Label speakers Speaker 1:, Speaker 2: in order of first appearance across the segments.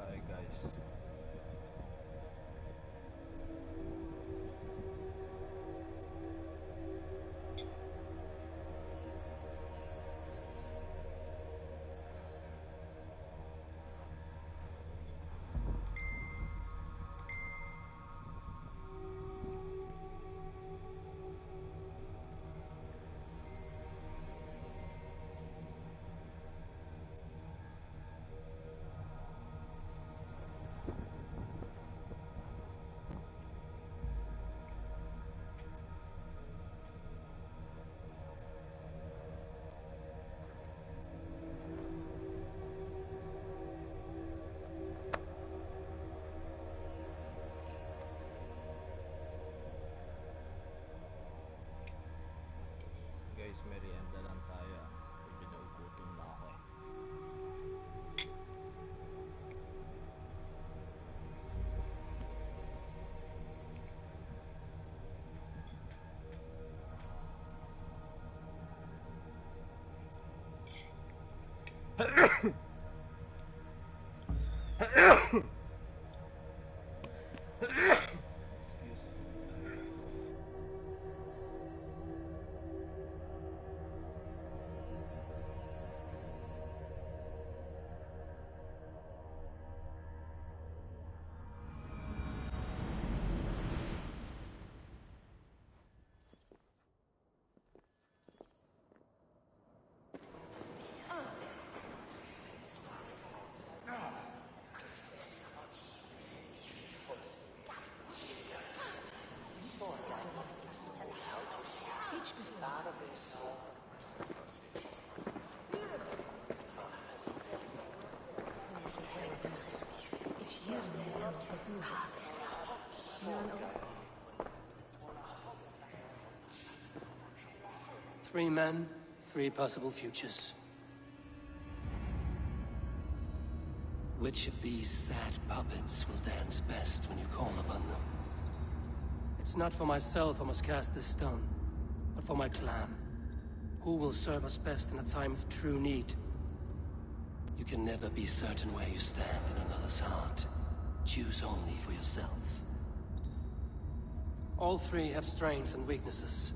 Speaker 1: tayo guys. Guys, merienda lang tayo. Medyo naugutom na ako.
Speaker 2: Three men, three possible futures. Which of these sad puppets will dance best when you call upon them? It's not for myself I must cast this stone, but for my clan. Who will serve us best in a time of true need? You can never be certain where you stand in another's heart. Choose only for yourself. All three have strengths and weaknesses.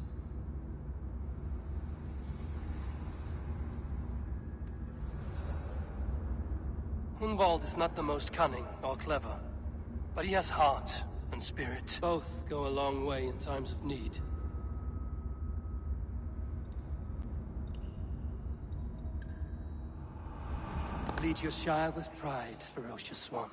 Speaker 2: Hunwald is not the most cunning or clever, but he has heart and spirit. Both go a long way in times of need. Lead your Shire with pride, ferocious one.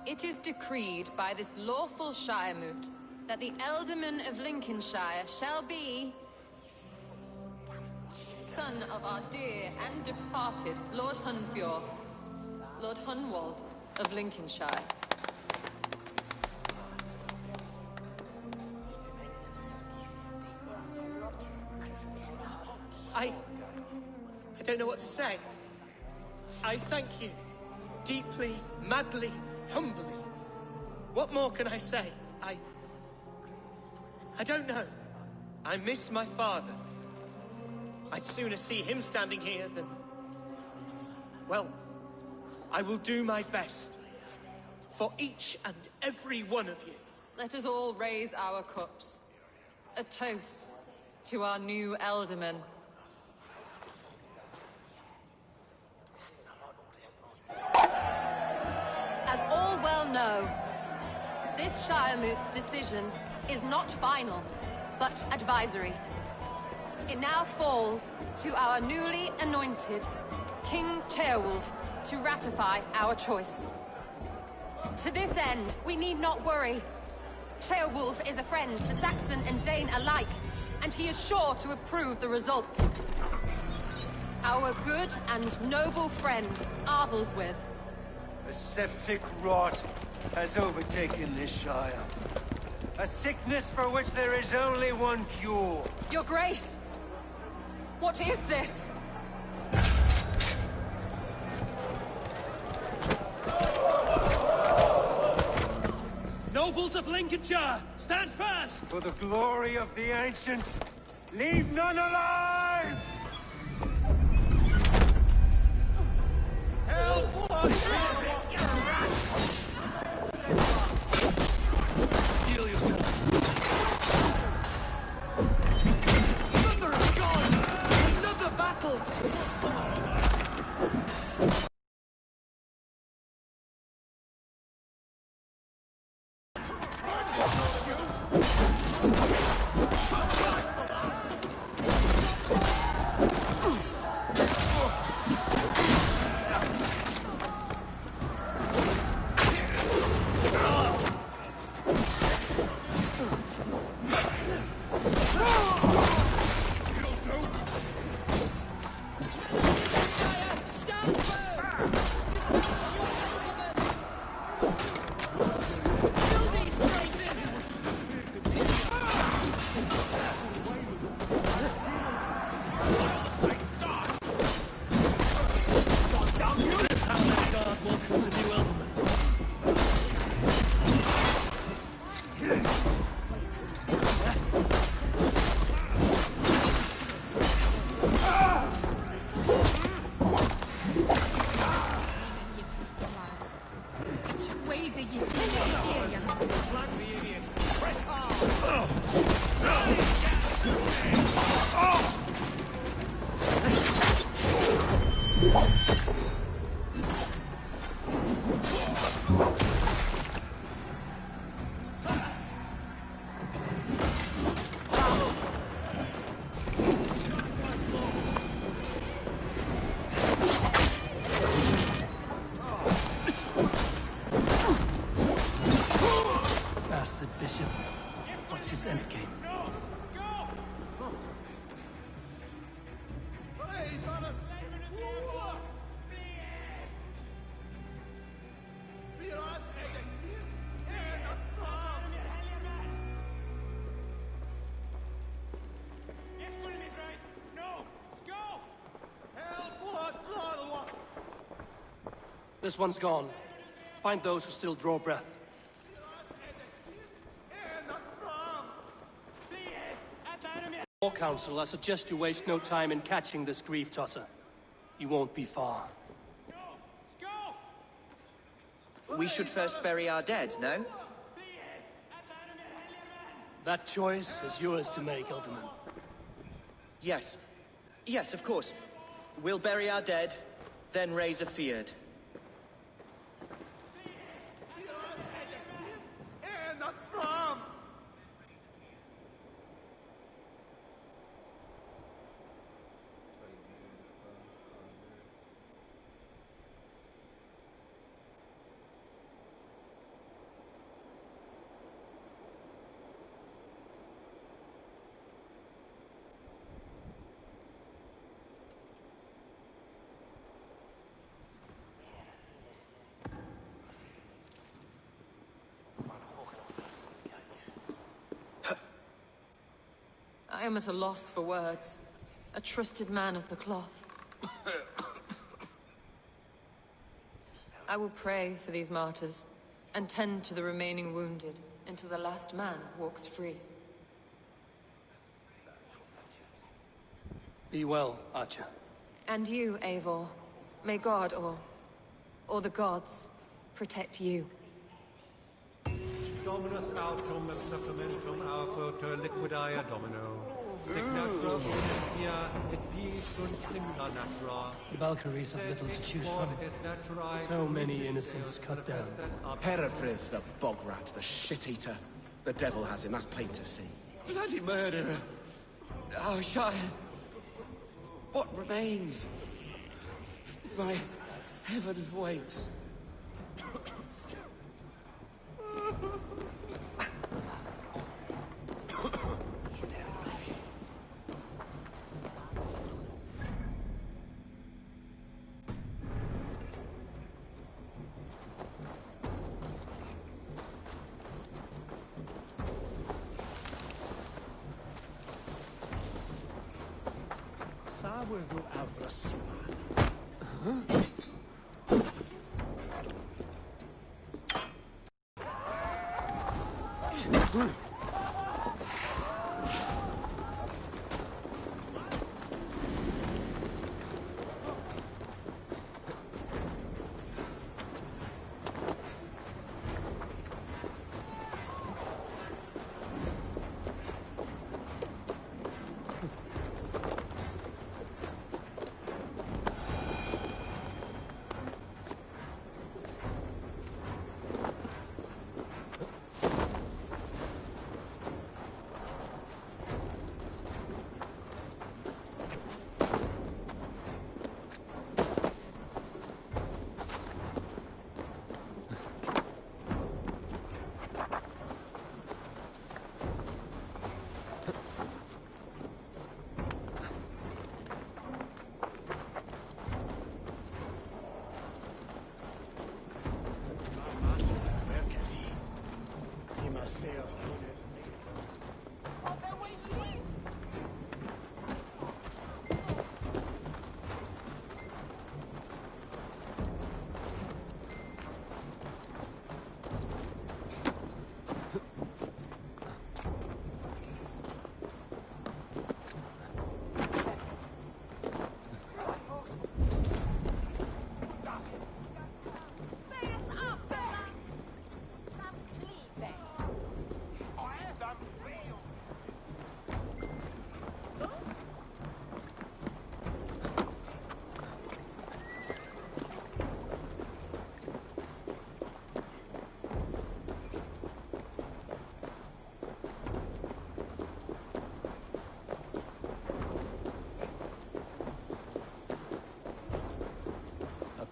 Speaker 3: It is decreed by this lawful Shiremoot that the Ealdorman of Lincolnshire shall be son of our dear and departed Lord Hundbjorn, Lord Hunwald of Lincolnshire.
Speaker 4: I don't know what to say. I thank you. Deeply, madly, humbly. What more can I say? I don't know. I miss my father. I'd sooner see him standing here than... Well, I will do my best. For each and every one of you.
Speaker 3: Let us all raise our cups. A toast to our new Ealdorman. As all well know, this Shiremoot's decision is not final, but advisory. It now falls to our newly anointed King Ceolwulf to ratify our choice. To this end, we need not worry. Ceolwulf is a friend to Saxon and Dane alike, and he is sure to approve the results. Our good and noble friend, Arthelswith.
Speaker 5: A septic rot has overtaken this Shire. A sickness for which there is only one cure.
Speaker 3: Your Grace! What is this?
Speaker 5: Nobles of Lincolnshire, stand fast! For the glory of the ancients, leave none alive! Help! Heal yourself. Thunder of God! Another battle! Bastard Bishop. What's his endgame? This one's gone. Find those who still draw breath. War Council, I suggest you waste no time in catching this grief tosser. He won't be far.
Speaker 4: We should first bury our dead, no?
Speaker 2: That choice is yours to make, Alderman.
Speaker 4: Yes. Yes, of course. We'll bury our dead, then raise a feared.
Speaker 3: I am at a loss for words. A trusted man of the cloth. I will pray for these martyrs, and tend to the remaining wounded, until the last man walks free.
Speaker 2: Be well, Archer.
Speaker 3: And you, Eivor. May God, or the gods, protect you.
Speaker 6: Dominus autum et supplementum autor liquidia domino. Signa providentia et vis sunt signa natura.
Speaker 2: The Valkyries have little to choose from. So many innocents cut down.
Speaker 7: Herefrith, the bog rat, the shit-eater. The devil has him, that's plain to see.
Speaker 8: Bloody murderer! Oh, Shire! What remains? My heaven waits.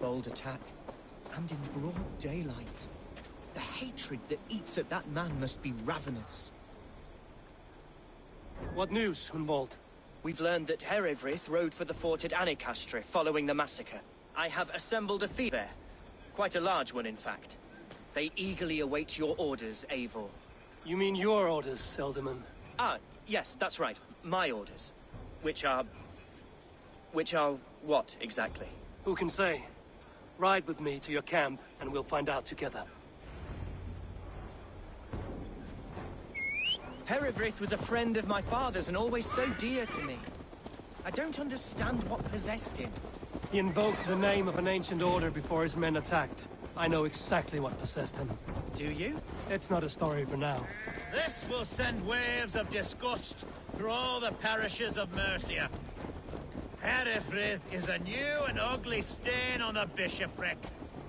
Speaker 4: Bold attack, and in broad daylight. The hatred that eats at that man must be ravenous.
Speaker 5: What news, Hunwald?
Speaker 4: We've learned that Herewrith rode for the fort at Annikastre following the massacre. I have assembled a fleet there. Quite a large one, in fact. They eagerly await your orders, Eivor.
Speaker 5: You mean your orders, Elderman?
Speaker 4: Ah, yes, that's right. My orders. Which are what, exactly?
Speaker 5: Who can say? Ride with me to your camp, and we'll find out together.
Speaker 4: Herewrith was a friend of my father's and always so dear to me. I don't understand what possessed him.
Speaker 5: He invoked the name of an ancient order before his men attacked. I know exactly what possessed him.
Speaker 4: Do you?
Speaker 5: It's not a story for now.
Speaker 1: This will send waves of disgust through all the parishes of Mercia. Herewrith is a new and ugly stain on the bishopric.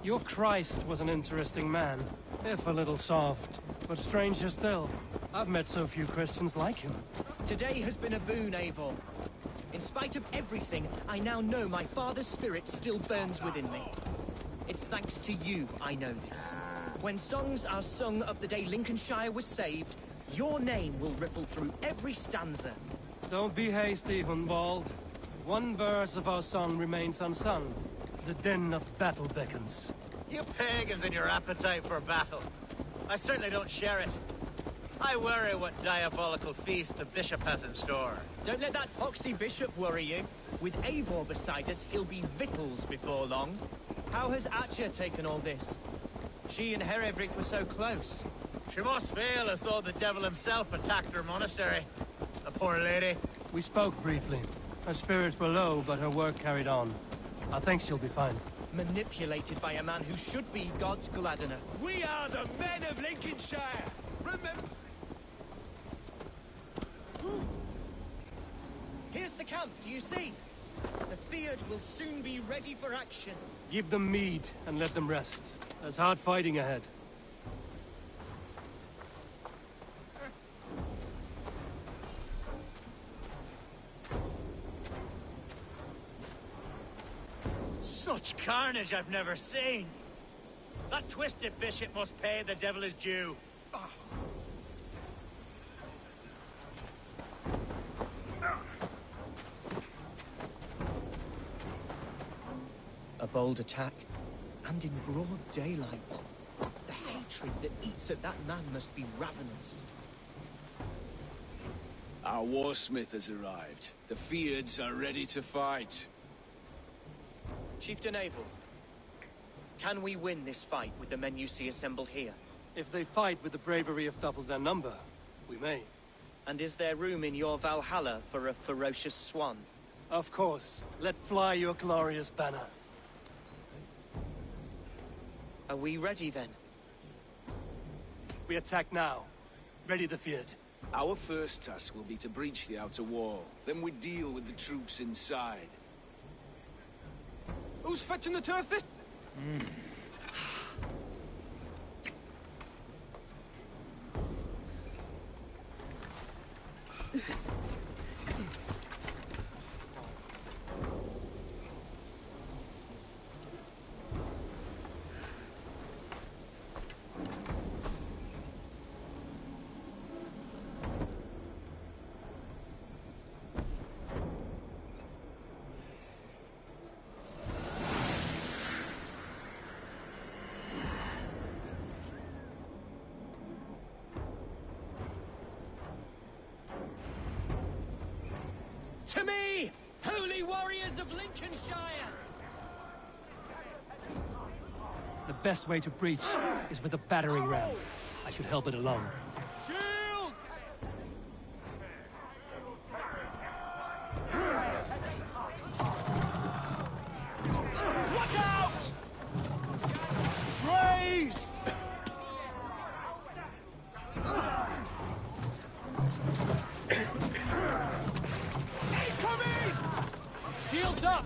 Speaker 5: Your Christ was an interesting man, if a little soft. But stranger still, I've met so few Christians like him.
Speaker 4: Today has been a boon, Eivor. In spite of everything, I now know my father's spirit still burns within me. It's thanks to you I know this. When songs are sung of the day Lincolnshire was saved, your name will ripple through every stanza.
Speaker 5: Don't be hasty, Hunwald. One verse of our song remains unsung. The din of battle beckons.
Speaker 1: You pagans and your appetite for battle. I certainly don't share it. I worry what diabolical feast the bishop has in store.
Speaker 4: Don't let that poxy bishop worry you. With Eivor beside us, he'll be victuals before long. How has Atcha taken all this? She and Herewrith were so close.
Speaker 1: She must feel as though the devil himself attacked her monastery. The poor lady.
Speaker 5: We spoke briefly. Her spirits were low, but her work carried on. I think she'll be fine.
Speaker 4: Manipulated by a man who should be God's Gladdener.
Speaker 9: We are the men of Lincolnshire! Remember...
Speaker 4: Here's the camp, do you see? The Fyrd will soon be ready for action.
Speaker 5: Give them mead and let them rest. There's hard fighting ahead.
Speaker 1: Such carnage I've never seen. That twisted bishop must pay the devil his due.
Speaker 4: A bold attack, and in broad daylight. The hatred that eats at that man must be ravenous.
Speaker 10: Our warsmith has arrived. The Feards are ready to fight.
Speaker 4: Chieftain Abel, can we win this fight with the men you see assembled here?
Speaker 5: If they fight with the bravery of double their number, we may.
Speaker 4: And is there room in your Valhalla for a ferocious swan?
Speaker 5: Of course. Let fly your glorious banner.
Speaker 4: Are we ready then?
Speaker 5: We attack now. Ready the Feared.
Speaker 10: Our first task will be to breach the outer wall. Then we deal with the troops inside.
Speaker 5: Who's fetching the turf this?
Speaker 4: To me, holy warriors of Lincolnshire!
Speaker 5: The best way to breach is with a battering ram. I should help it along.
Speaker 9: Shields! Look out! Raise!
Speaker 5: Shields up!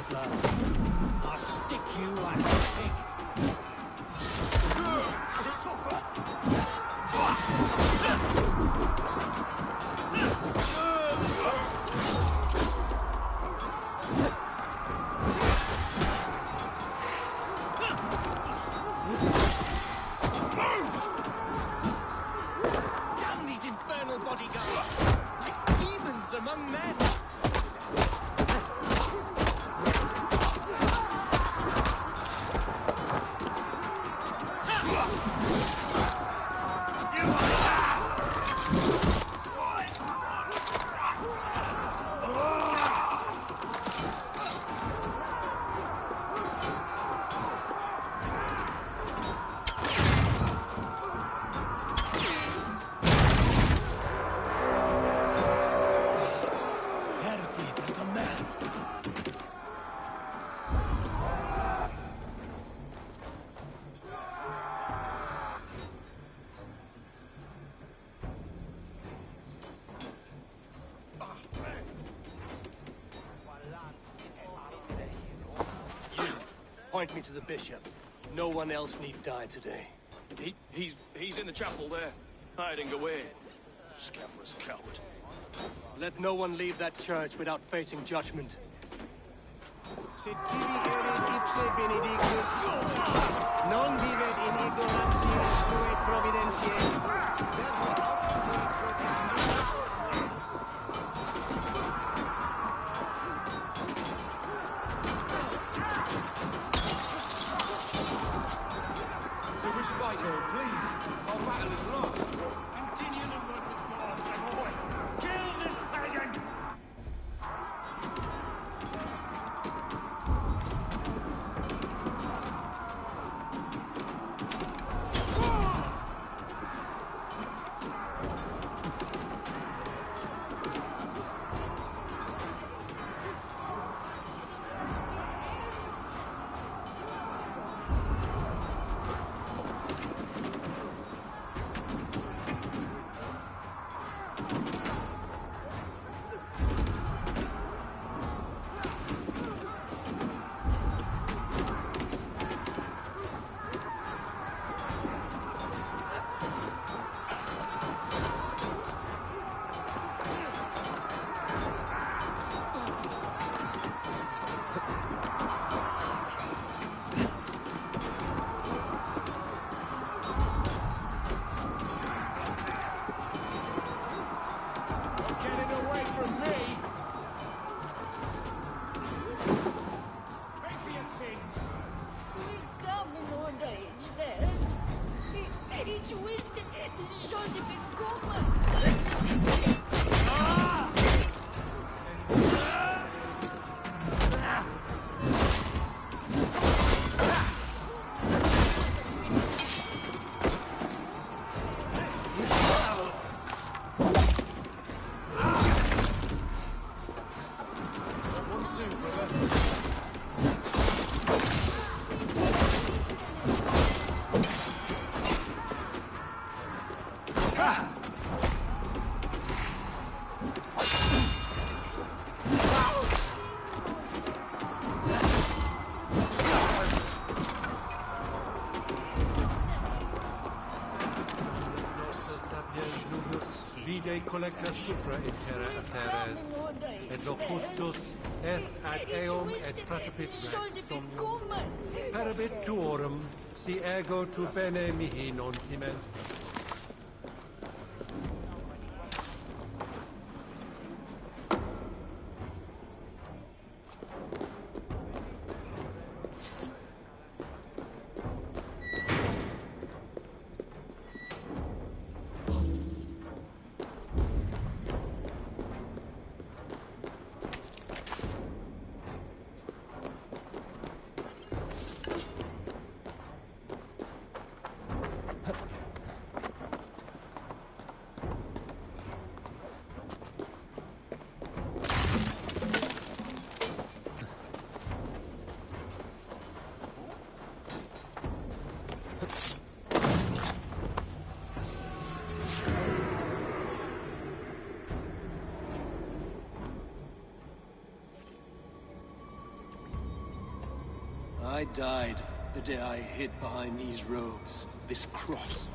Speaker 5: at last.
Speaker 9: I'll stick you like a pig.
Speaker 4: Damn these infernal bodyguards! Like demons among men!
Speaker 5: Point me to the bishop. No one else need die today.
Speaker 10: He's in the chapel there, hiding away. Scabrous coward.
Speaker 5: Let no one leave that church without facing judgment.
Speaker 11: Sed tibi erit ipse benedictus, non vivet in ignorantia sue providentiae.
Speaker 8: It's a respite, Lord, please. Our battle is lost.
Speaker 9: Continue the work of God, my boy. Kill this pagan!
Speaker 6: Vide collecta supra in terra affaires, et locustus est ad eum et precipice rex somnium. Parabit tuorum, si ego tu bene mihi non timent.
Speaker 2: I died the day I hid behind these robes, this cross.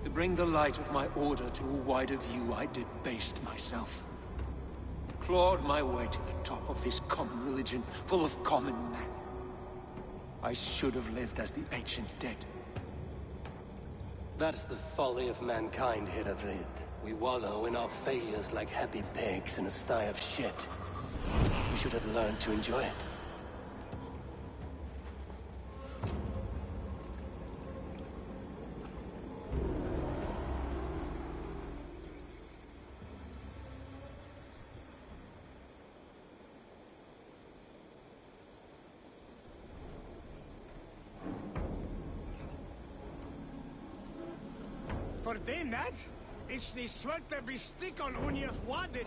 Speaker 2: To bring the light of my order to a wider view, I debased myself. Clawed my way to the top of this common religion, full of common men. I should have lived as the ancient dead. That's the folly of mankind, Hiravrid. We wallow in our failures like happy pigs in a sty of shit. We should have learned to enjoy it.
Speaker 11: For den that, it's the swerte be stick on unjef wadded.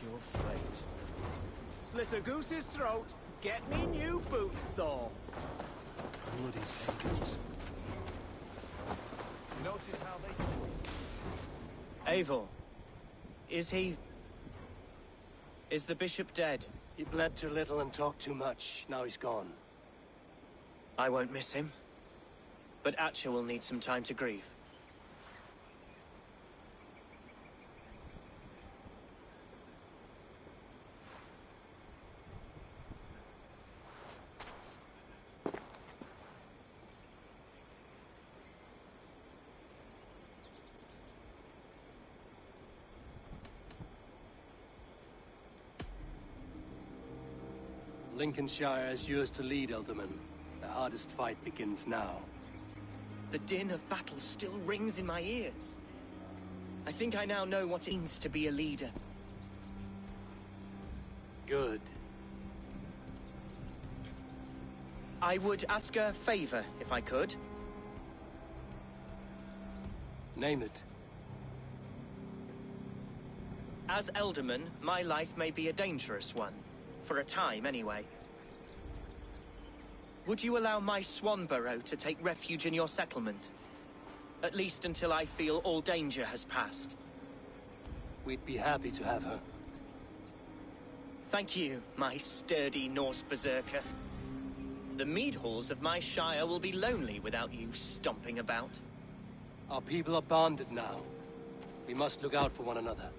Speaker 8: Your fate. Slit a goose's throat, get me new boots, though.
Speaker 2: Bloody pagans.
Speaker 8: Notice how they...
Speaker 4: Eivor, is he... Is the bishop dead?
Speaker 2: He bled too little and talked too much. Now he's gone.
Speaker 4: I won't miss him. But Atcha will need some time to grieve.
Speaker 2: Lincolnshire is yours to lead, Elderman. The hardest fight begins now.
Speaker 4: The din of battle still rings in my ears. I think I now know what it means to be a leader.
Speaker 2: Good.
Speaker 4: I would ask a favor, if I could.
Speaker 2: Name it.
Speaker 4: As Elderman, my life may be a dangerous one. For a time, anyway. Would you allow my Swanborough to take refuge in your settlement? At least until I feel all danger has passed.
Speaker 2: We'd be happy to have her.
Speaker 4: Thank you, my sturdy Norse berserker. The mead halls of my shire will be lonely without you stomping about.
Speaker 2: Our people are bonded now. We must look out for one another.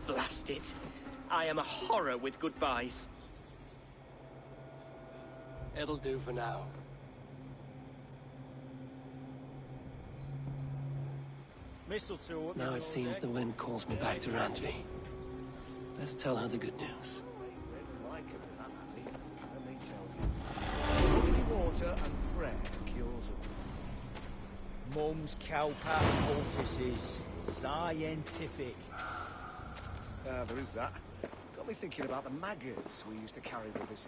Speaker 4: Blast it. I am a horror with goodbyes.
Speaker 2: It'll do for now.
Speaker 8: Mistletoe.
Speaker 2: Now it seems the wind calls me back to Randvi. Let's tell her the good news.
Speaker 8: Like it, that, I think. Let me tell you. Holy water and prayer cures it. Mum's cowpat poultices. Scientific. There is that. Got me thinking about the maggots we used to carry with us.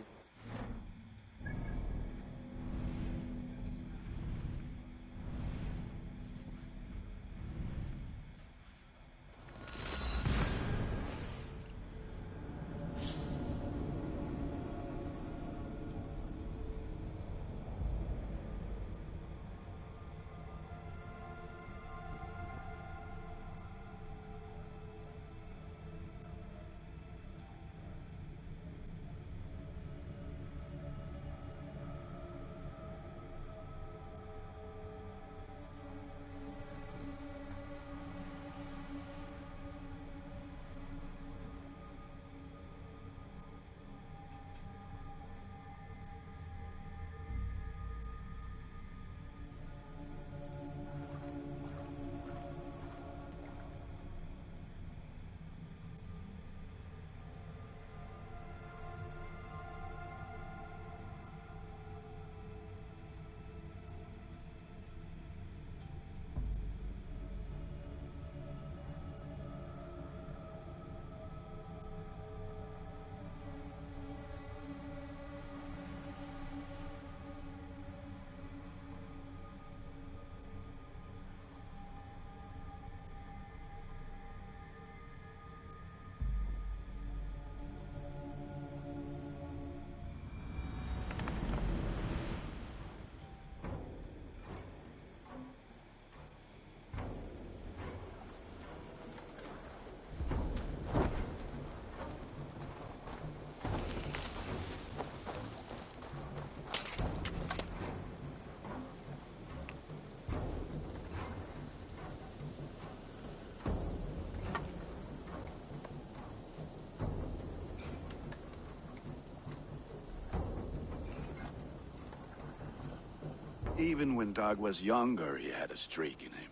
Speaker 12: Even when Dag was younger, he had a streak in him.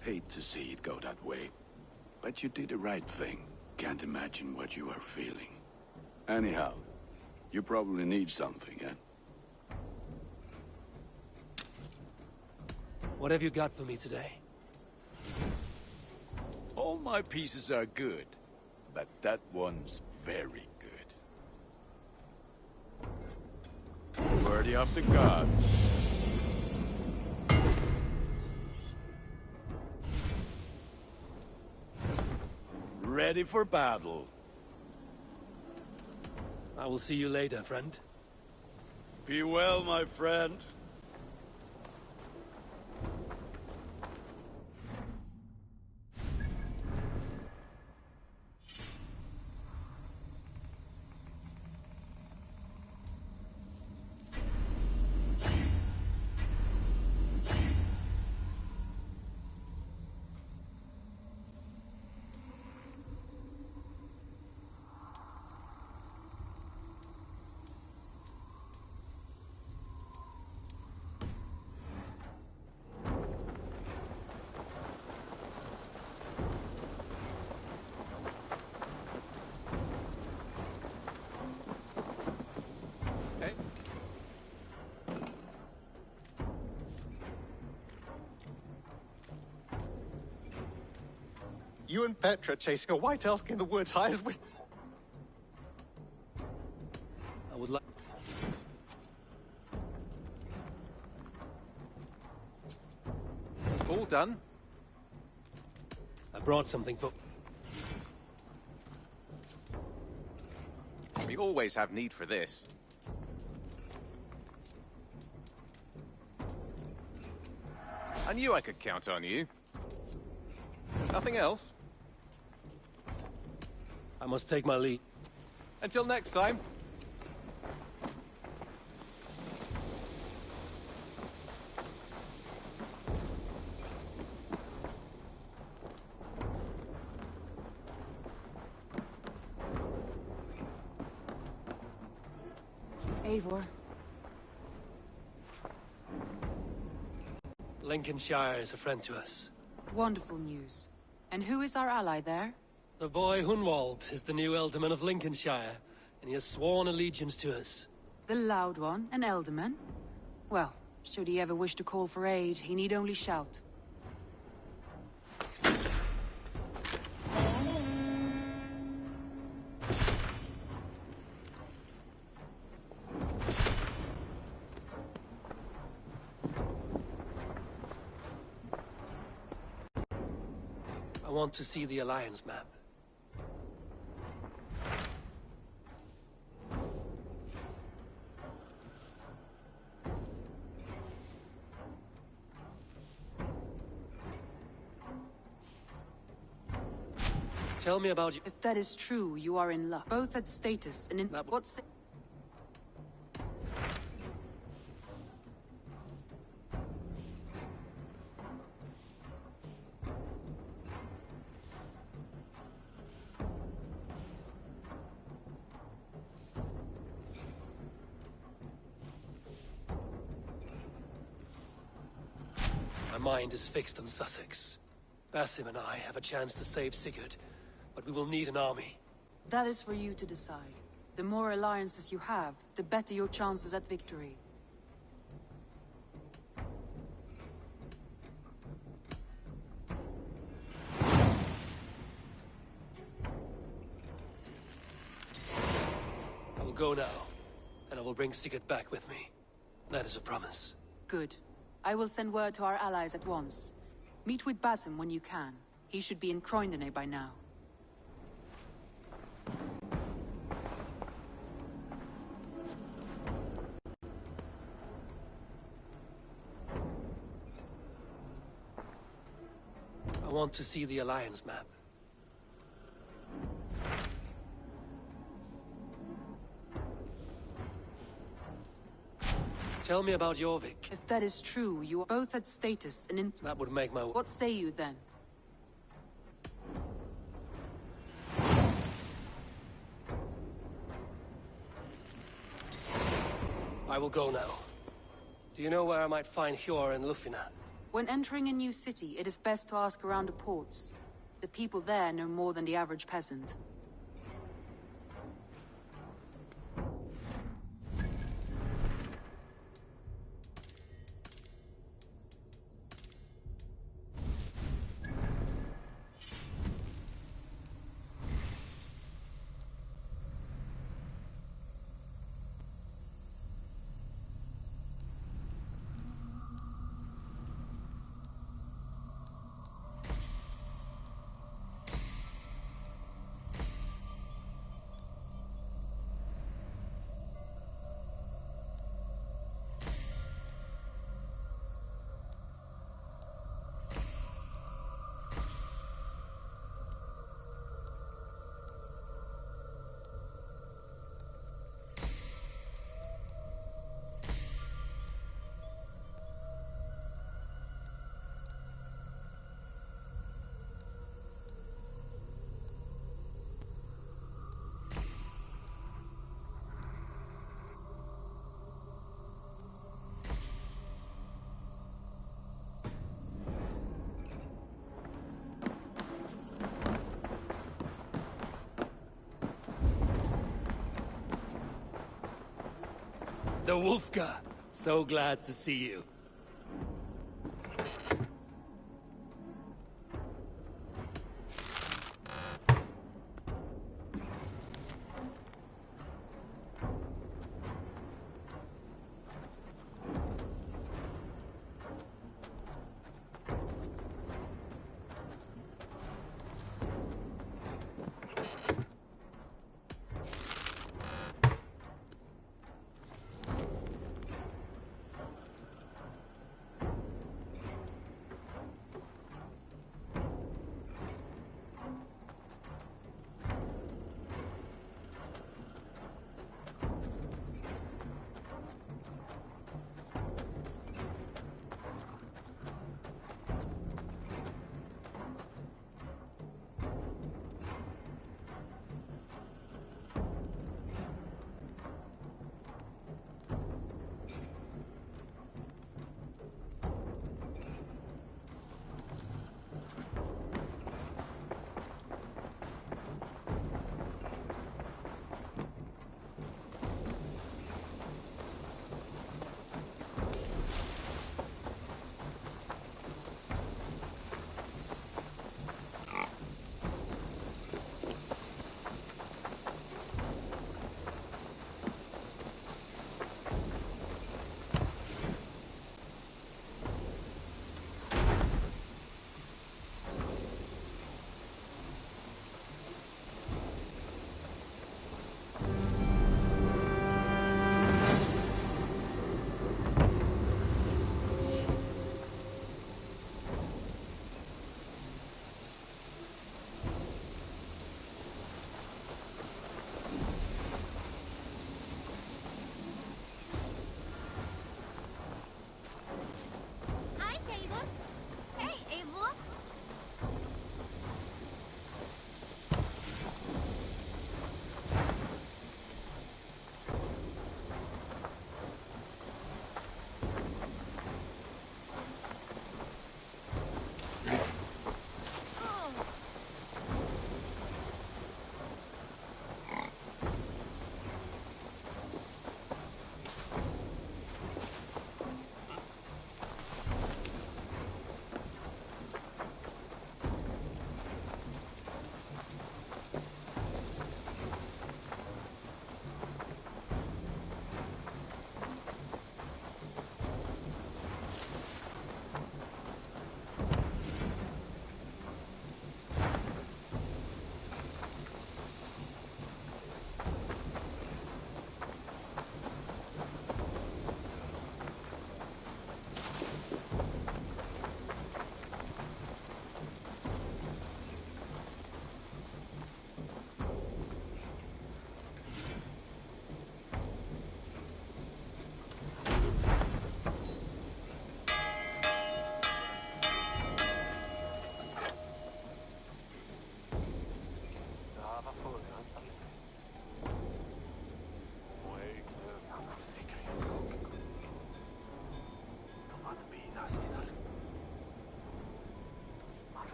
Speaker 12: Hate to see it go that way. But you did the right thing. Can't imagine what you are feeling. Anyhow, you probably need something, eh?
Speaker 2: What have you got for me today?
Speaker 12: All my pieces are good, but that one's very good. Worthy of the gods. Ready for battle.
Speaker 2: I will see you later, friend.
Speaker 12: Be well, my friend.
Speaker 13: You and Petra chasing a white elk in the woods hired with...
Speaker 2: I would like...
Speaker 13: All done?
Speaker 2: I brought something for...
Speaker 13: We always have need for this. I knew I could count on you. Nothing else?
Speaker 2: I must take my leave.
Speaker 13: Until next time.
Speaker 14: Eivor.
Speaker 2: Lincolnshire is a friend to us.
Speaker 14: Wonderful news. And who is our ally there?
Speaker 2: The boy Hunwald is the new Ealdorman of Lincolnshire, and he has sworn allegiance to us.
Speaker 14: The Loud One, an Ealdorman? Well, should he ever wish to call for aid, he need only shout.
Speaker 2: I want to see the Alliance map. Tell me about you.
Speaker 14: If that is true, you are in luck. Both at status and in... What's...
Speaker 2: My mind is fixed on Sussex. Basim and I have a chance to save Sigurd, but we will need an army.
Speaker 14: That is for you to decide. The more alliances you have, the better your chances at victory.
Speaker 2: I will go now, and I will bring Sigurd back with me. That is a promise.
Speaker 14: Good. I will send word to our allies at once. Meet with Basim when you can. He should be in Croydon by now.
Speaker 2: I want to see the Alliance map. Tell me about Jorvik.
Speaker 14: If that is true, you are both at status and in...
Speaker 2: That would make my...
Speaker 14: What say you then?
Speaker 2: I will go now. Do you know where I might find Hjor and Lufina?
Speaker 14: When entering a new city, it is best to ask around the ports. The people there know more than the average peasant.
Speaker 2: The Wolfka! So glad to see you.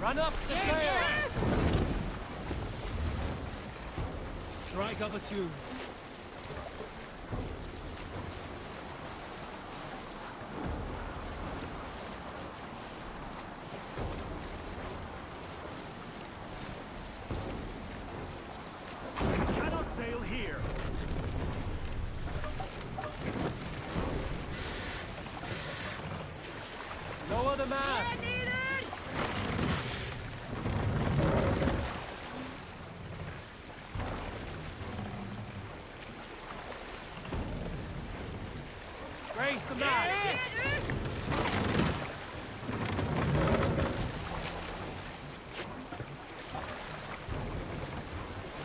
Speaker 5: Run up the sail!
Speaker 9: Strike up a tune. Cannot sail here.
Speaker 5: Lower the mast! Raise the mast!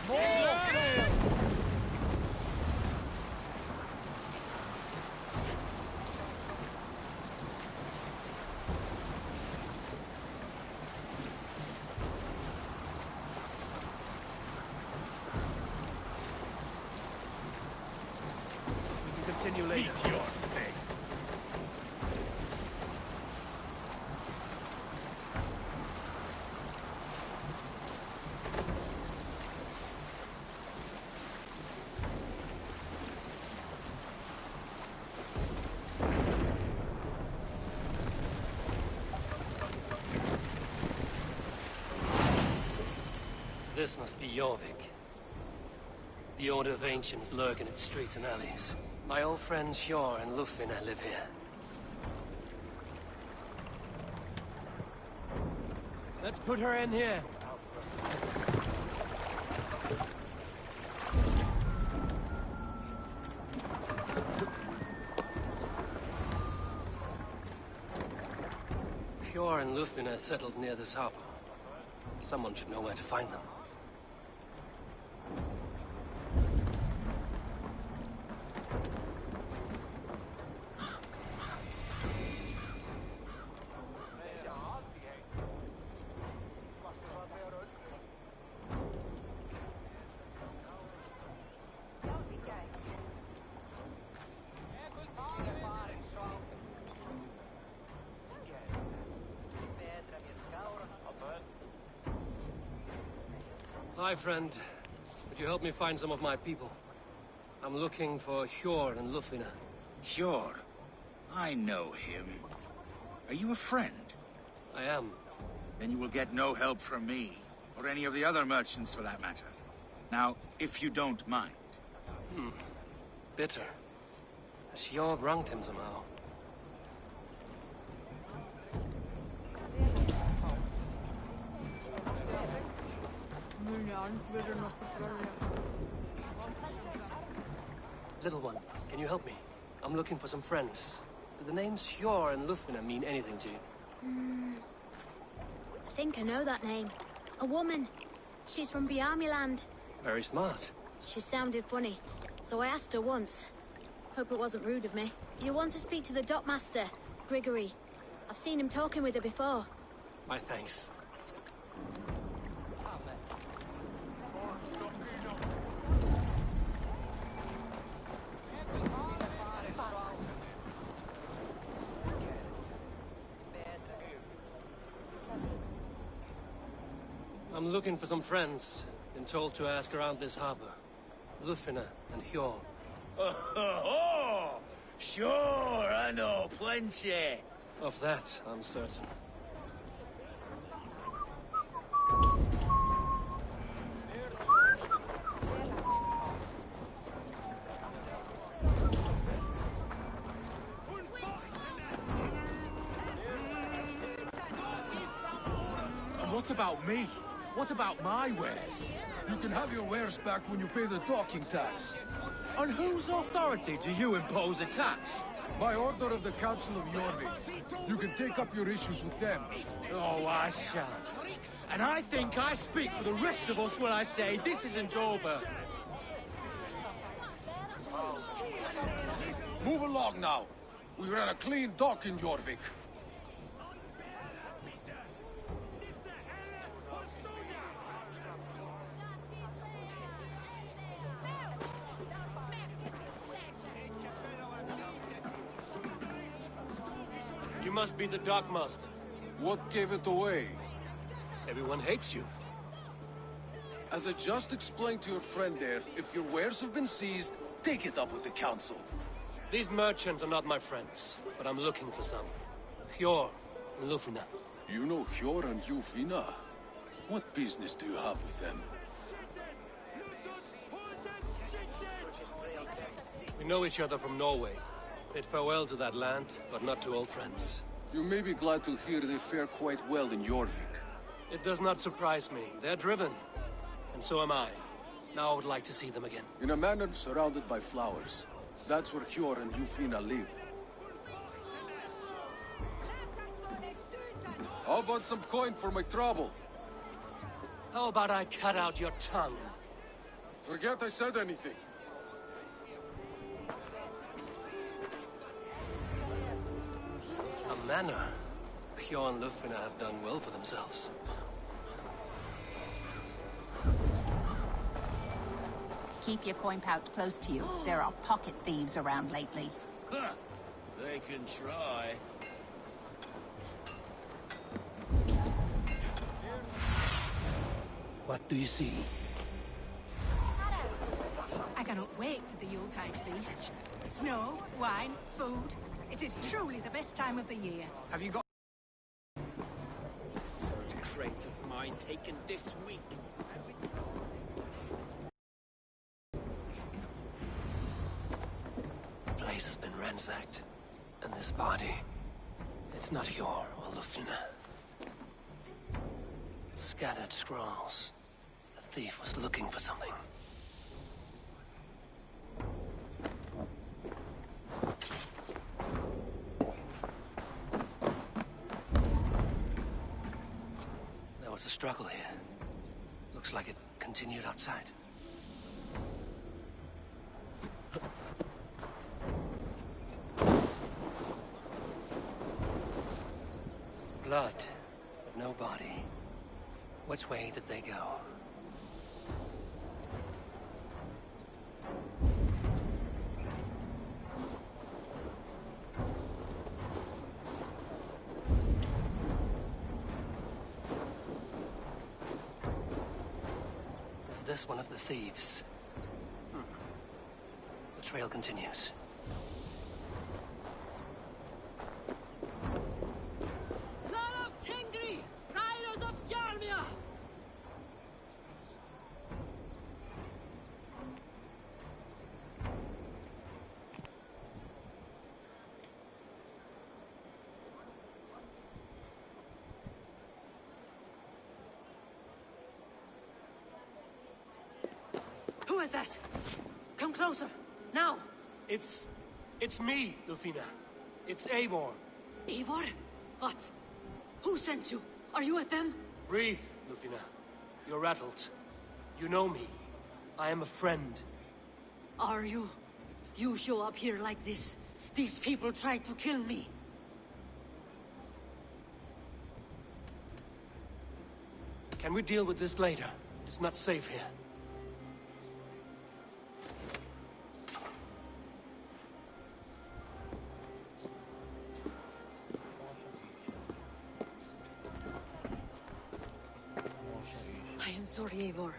Speaker 5: More sail!
Speaker 9: We can continue later. Meet your fate.
Speaker 5: This must be Jorvik. The Order of Ancients lurk in its streets and alleys. My old friends Hjor and Lufina live here. Let's put her in here. Hjor and Lufina settled near this harbor. Someone should know where to find them. Hi, friend. Could you help me find some of my people? I'm looking for Hjor and Lufina.
Speaker 15: Hjor? I know him. Are you a friend?
Speaker 5: I am.
Speaker 15: Then you will get no help from me, or any of the other merchants for that matter. Now, if you don't mind.
Speaker 5: Bitter. Has Hjor wronged him somehow? Little one, can you help me? I'm looking for some friends. Do the names Hjor and Lufina mean anything to you?
Speaker 16: I think I know that name. A woman. She's from Biamiland.
Speaker 5: Very smart.
Speaker 16: She sounded funny, so I asked her once. Hope it wasn't rude of me. You want to speak to the dockmaster, Grigory. I've seen him talking with her before.
Speaker 5: My thanks. I'm looking for some friends. Been told to ask around this harbor. Lufina and Hjor.
Speaker 9: Oh, sure, I know plenty.
Speaker 5: Of that, I'm certain.
Speaker 17: And what about me? What about my wares? You can have your wares back when you pay the docking tax.
Speaker 8: On whose authority do you impose a tax?
Speaker 17: By order of the Council of Jorvik. You can take up your issues with them.
Speaker 8: Oh, I shall. And I think I speak for the rest of us when I say this isn't over.
Speaker 17: Move along now. We ran a clean dock in Jorvik.
Speaker 5: You must be the dockmaster.
Speaker 17: What gave it away?
Speaker 5: Everyone hates you.
Speaker 17: As I just explained to your friend there, if your wares have been seized, take it up with the council.
Speaker 5: These merchants are not my friends, but I'm looking for some. Hjor and Lufina.
Speaker 17: You know Hjor and Lufina? What business do you have with them?
Speaker 5: We know each other from Norway. Bid farewell to that land, but not to old friends.
Speaker 17: You may be glad to hear they fare quite well in Jorvik.
Speaker 5: It does not surprise me. They're driven. And so am I. Now I would like to see them again.
Speaker 17: In a manor surrounded by flowers. That's where Hjor and Lufina live. How about some coin for my trouble?
Speaker 5: How about I cut out your tongue?
Speaker 17: Forget I said anything.
Speaker 5: A manor? Hjor and Lufina have done well for themselves.
Speaker 18: Keep your coin pouch close to you. There are pocket thieves around lately.
Speaker 9: They can try.
Speaker 5: What do you see?
Speaker 19: I cannot wait for the Yuletide feast. Snow, wine, food. It is truly the best time of the year.
Speaker 8: Have you got... Third crate of mine taken this week.
Speaker 5: The place has been ransacked. And this body... It's not Hjor or Lufina. Scattered scrolls. The thief was looking for something. There was a struggle here. Looks like it continued outside. Blood, but no body. Which way did they go? Is this one of the thieves? The trail continues.
Speaker 19: Who is that? Come closer, now!
Speaker 5: It's me, Lufina. It's Eivor.
Speaker 19: Eivor? What? Who sent you? Are you with them?
Speaker 5: Breathe, Lufina. You're rattled. You know me. I am a friend.
Speaker 19: Are you? You show up here like this. These people tried to kill me.
Speaker 5: Can we deal with this later? It's not safe here.
Speaker 19: I am sorry, Eivor.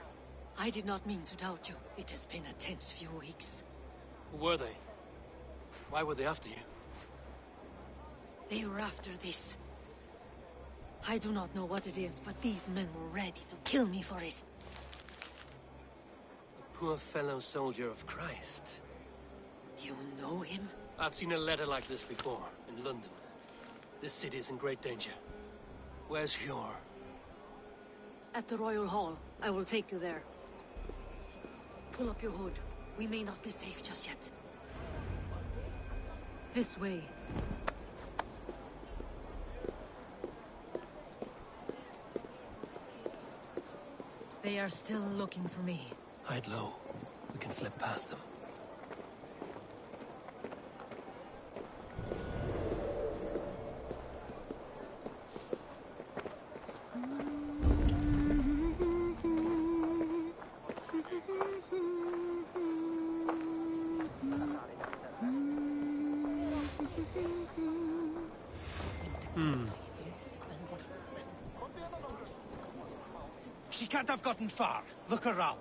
Speaker 19: I did not mean to doubt you. It has been a tense few weeks.
Speaker 5: Who were they? Why were they after you?
Speaker 19: They were after this. I do not know what it is, but these men were ready to kill me for it.
Speaker 5: A poor fellow soldier of Christ.
Speaker 19: You know him?
Speaker 5: I've seen a letter like this before, in London. This city is in great danger. Where's Hjor?
Speaker 19: At the Royal Hall. I will take you there. Pull up your hood. We may not be safe just yet. This way. They are still looking for me.
Speaker 5: Hide low. We can slip past them.
Speaker 8: She can't have gotten far. Look around.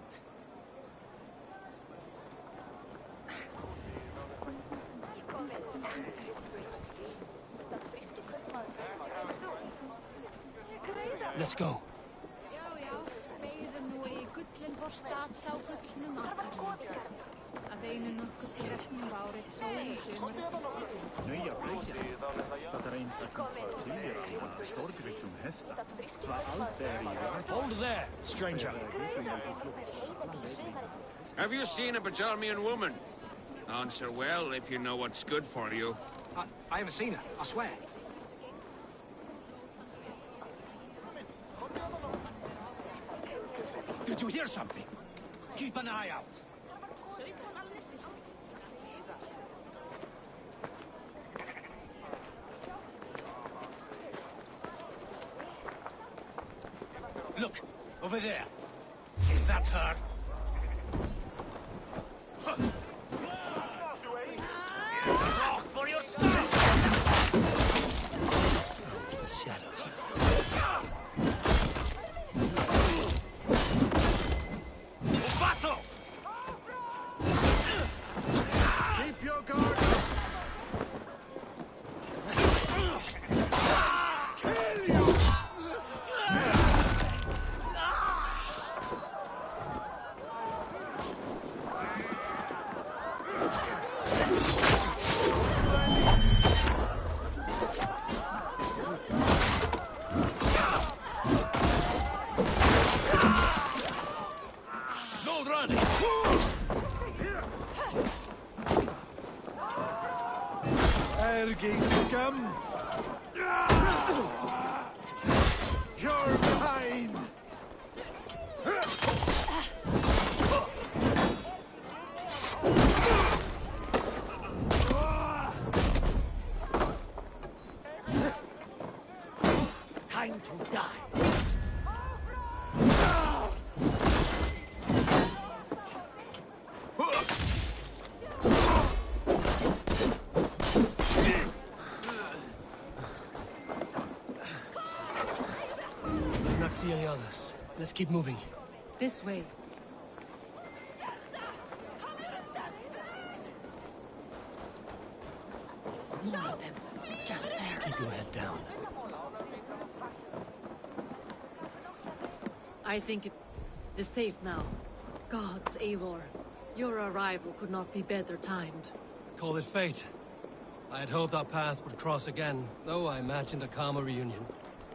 Speaker 2: Let's go.
Speaker 8: Hold there, stranger.
Speaker 20: Have you seen a Bajarmian woman? Answer well if you know what's good for you.
Speaker 8: I haven't seen her, I swear. Did you hear something? Keep an eye out. Look, over there. Is that her?
Speaker 1: Rock for your skull!
Speaker 2: The shadows.
Speaker 1: Battle!
Speaker 17: Keep your guard up! Kill you!
Speaker 8: No running!
Speaker 17: Ergi scum! You're mine!
Speaker 8: Time to die.
Speaker 2: Not see any others. Let's keep moving.
Speaker 3: This way. More of them. Just there.
Speaker 2: Keep your head down.
Speaker 19: I think it is safe now. Gods, Eivor. Your arrival could not be better timed.
Speaker 2: Call it fate. I had hoped our paths would cross again, though I imagined a calmer reunion.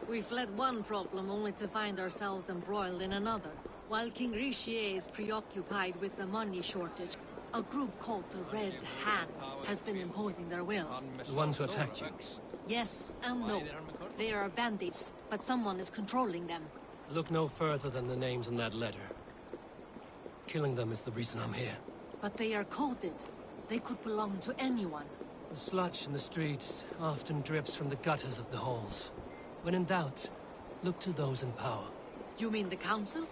Speaker 19: We fled one problem only to find ourselves embroiled in another. While King Richier is preoccupied with the money shortage, a group called the Red Hand has been imposing their will.
Speaker 2: The ones who attacked you.
Speaker 19: Yes and no. They are bandits, but someone is controlling them.
Speaker 2: Look no further than the names in that letter. Killing them is the reason I'm here.
Speaker 19: But they are coded. They could belong to anyone.
Speaker 2: The sludge in the streets often drips from the gutters of the halls. When in doubt, look to those in power.
Speaker 19: You mean the council?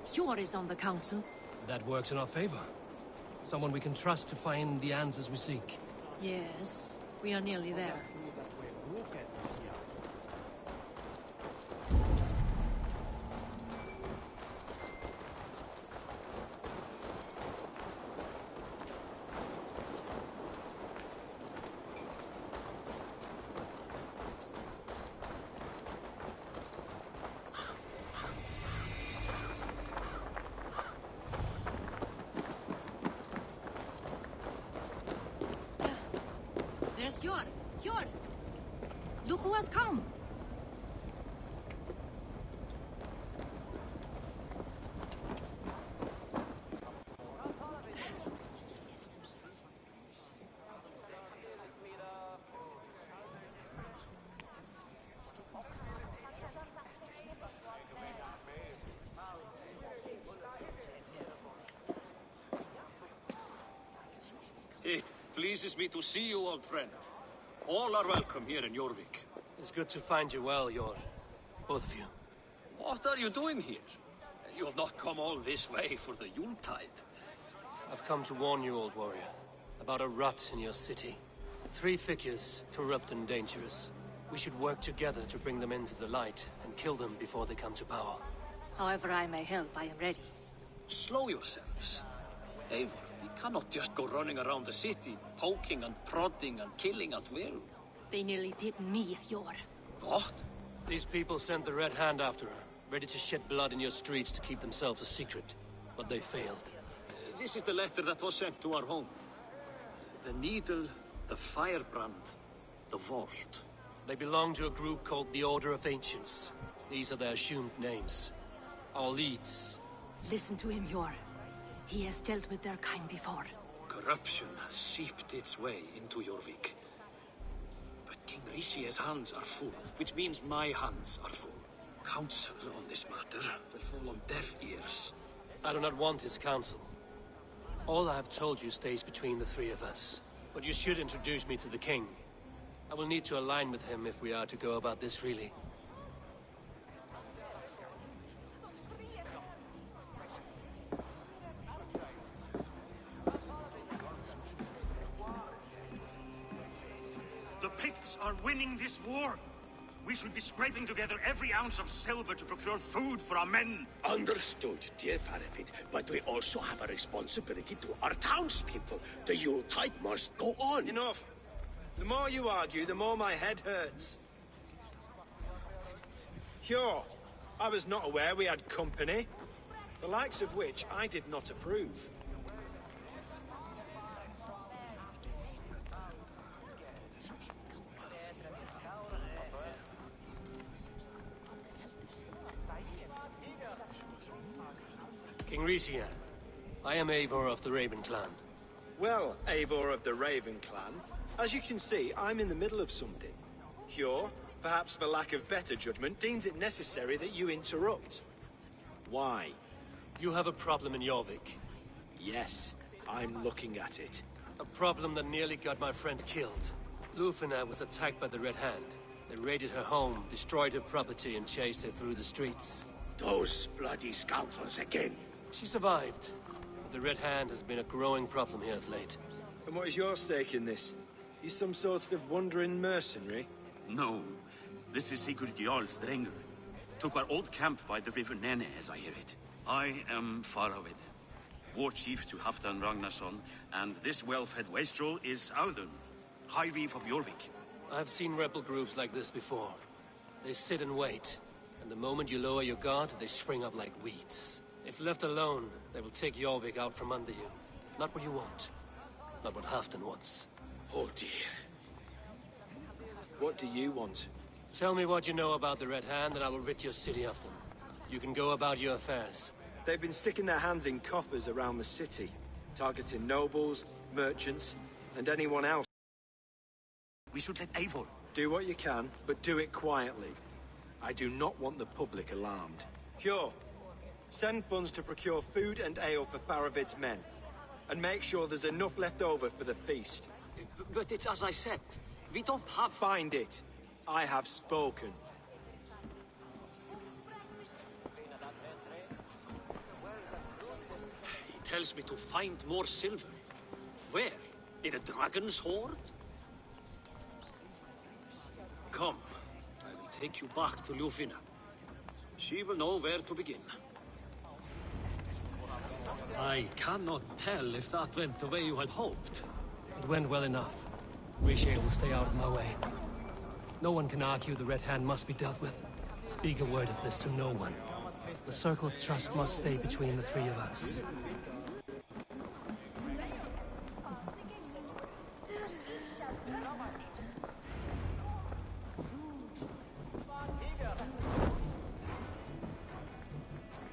Speaker 19: Hjor is on the council.
Speaker 2: That works in our favor. Someone we can trust to find the answers we seek.
Speaker 19: Yes, we are nearly there. There's Hjor! Hjor! Look who has come!
Speaker 5: It pleases me to see you, old friend. All are welcome here in Jorvik.
Speaker 2: It's good to find you well, Hjor. Both of you.
Speaker 5: What are you doing here? You have not come all this way for the Yuletide.
Speaker 2: I've come to warn you, old warrior, about a rot in your city. 3 figures, corrupt and dangerous. We should work together to bring them into the light and kill them before they come to power.
Speaker 19: However I may help, I am ready.
Speaker 21: Slow yourselves. Eivor, we cannot just go running around the city, poking and prodding and killing at will.
Speaker 19: They nearly did me, Yor.
Speaker 21: What?
Speaker 5: These people sent the Red Hand after her, ready to shed blood in your streets to keep themselves a secret. But they failed.
Speaker 21: This is the letter that was sent to our home. The needle, the firebrand, the vault.
Speaker 5: They belong to a group called the Order of Ancients. These are their assumed names. Our leads.
Speaker 19: Listen to him, Yor. He has dealt with their kind before.
Speaker 21: Corruption has seeped its way into Jorvik. But King Rishie's hands are full, which means my hands are full. Counsel on this matter will fall on deaf ears.
Speaker 5: I do not want his counsel. All I have told you stays between the three of us. But you should introduce me to the king. I will need to align with him if we are to go about this freely.
Speaker 9: The Picts are winning this war. We should be scraping together every ounce of silver to procure food for our men.
Speaker 22: Understood, dear Faravid, but we also have a responsibility to our townspeople. The Yuletide must go on.
Speaker 23: Enough! The more you argue, the more my head hurts. Sure, I was not aware we had company, the likes of which I did not approve.
Speaker 5: King Rishia, I am Eivor of the Raven Clan.
Speaker 23: Well, Eivor of the Raven Clan, as you can see, I'm in the middle of something. Hjor, perhaps for lack of better judgment, deems it necessary that you interrupt. Why?
Speaker 5: You have a problem in Jorvik.
Speaker 23: Yes, I'm looking at it.
Speaker 5: A problem that nearly got my friend killed. Lufina was attacked by the Red Hand. They raided her home, destroyed her property, and chased her through the streets.
Speaker 22: Those bloody scoundrels again.
Speaker 5: She survived, but the Red Hand has been a growing problem here of late.
Speaker 23: And what is your stake in this? You some sort of wandering mercenary?
Speaker 24: No. This is Sigurd Jarl's Drengr. Took our old camp by the river Nene, as I hear it. I am Faravid, war chief to Halfdan Ragnarsson, and this well-fed wastrel is Audun, High Reef of Jorvik.
Speaker 5: I've seen rebel groups like this before. They sit and wait, and the moment you lower your guard, they spring up like weeds. If left alone, they will take Jorvik out from under you. Not what you want. Not what Halfdan wants.
Speaker 22: Oh dear.
Speaker 23: What do you want?
Speaker 5: Tell me what you know about the Red Hand, and I will rid your city of them. You can go about your affairs.
Speaker 23: They've been sticking their hands in coffers around the city, targeting nobles, merchants, and anyone else.
Speaker 24: We should let Eivor.
Speaker 23: Do what you can, but do it quietly. I do not want the public alarmed. Hjor, send funds to procure food and ale for Faravid's men. And make sure there's enough left over for the feast.
Speaker 21: But it's as I said. We don't have...
Speaker 23: Find it. I have spoken.
Speaker 21: He tells me to find more silver. Where? In a dragon's hoard? Come. I will take you back to Lufina. She will know where to begin. I cannot tell if that went the way you had hoped.
Speaker 5: It went well enough. Riche will stay out of my way. No one can argue the Red Hand must be dealt with. Speak a word of this to no one. The circle of trust must stay between the three of us.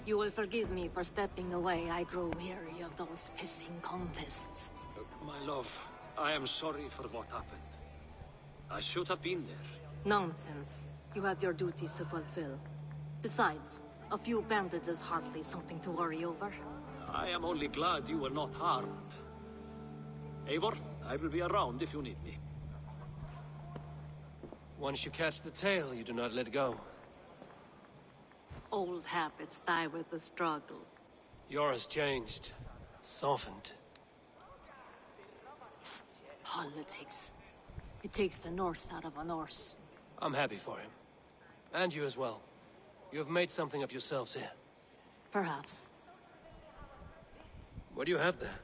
Speaker 19: You will forgive me for stepping away. I grow weary of those pissing contests.
Speaker 21: My love, I am sorry for what happened. I should have been there.
Speaker 19: Nonsense. You have your duties to fulfill. Besides, a few bandits is hardly something to worry over.
Speaker 21: I am only glad you were not harmed. Eivor, I will be around if you need me.
Speaker 5: Once you catch the tail, you do not let go.
Speaker 19: Old habits die with the struggle.
Speaker 5: Yours changed. Softened.
Speaker 19: Politics. It takes the Norse out of a Norse.
Speaker 5: I'm happy for him. And you as well. You have made something of yourselves here.
Speaker 19: Perhaps.
Speaker 5: What do you have there?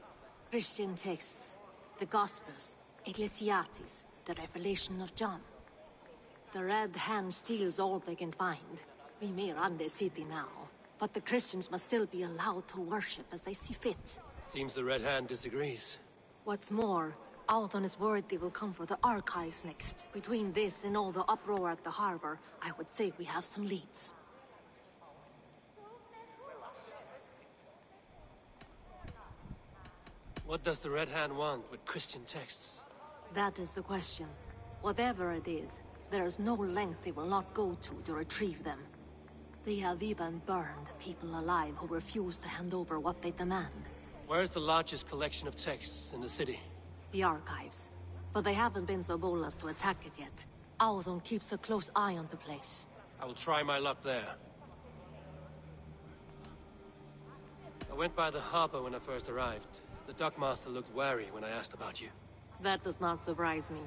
Speaker 19: Christian texts, the Gospels, Ecclesiastes, the Revelation of John. The Red Hand steals all they can find. We may run the city now, but the Christians must still be allowed to worship as they see fit.
Speaker 5: Seems the Red Hand disagrees.
Speaker 19: What's more, Althon is worried they will come for the archives next. Between this and all the uproar at the harbor, I would say we have some leads.
Speaker 5: What does the Red Hand want with Christian texts?
Speaker 19: That is the question. Whatever it is, there is no length they will not go to retrieve them. They have even burned people alive who refuse to hand over what they demand.
Speaker 5: Where's the largest collection of texts in the city?
Speaker 19: The archives. But they haven't been so bold as to attack it yet. Althon keeps a close eye on the place.
Speaker 5: I will try my luck there. I went by the harbor when I first arrived. The dockmaster looked wary when I asked about you.
Speaker 19: That does not surprise me.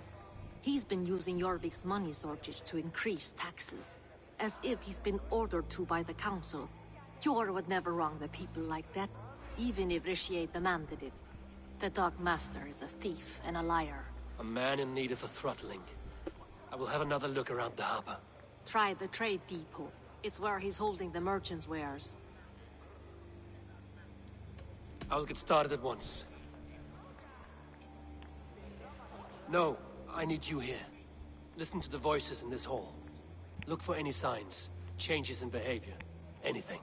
Speaker 19: He's been using Jorvik's money shortage to increase taxes. As if he's been ordered to by the council. Jor would never wrong the people like that, even if Rishier demanded it. The dockmaster is a thief and a liar.
Speaker 5: A man in need of a throttling. I will have another look around the harbor.
Speaker 19: Try the trade depot. It's where he's holding the merchants' wares.
Speaker 5: I will get started at once. No, I need you here. Listen to the voices in this hall. Look for any signs, changes in behavior, anything.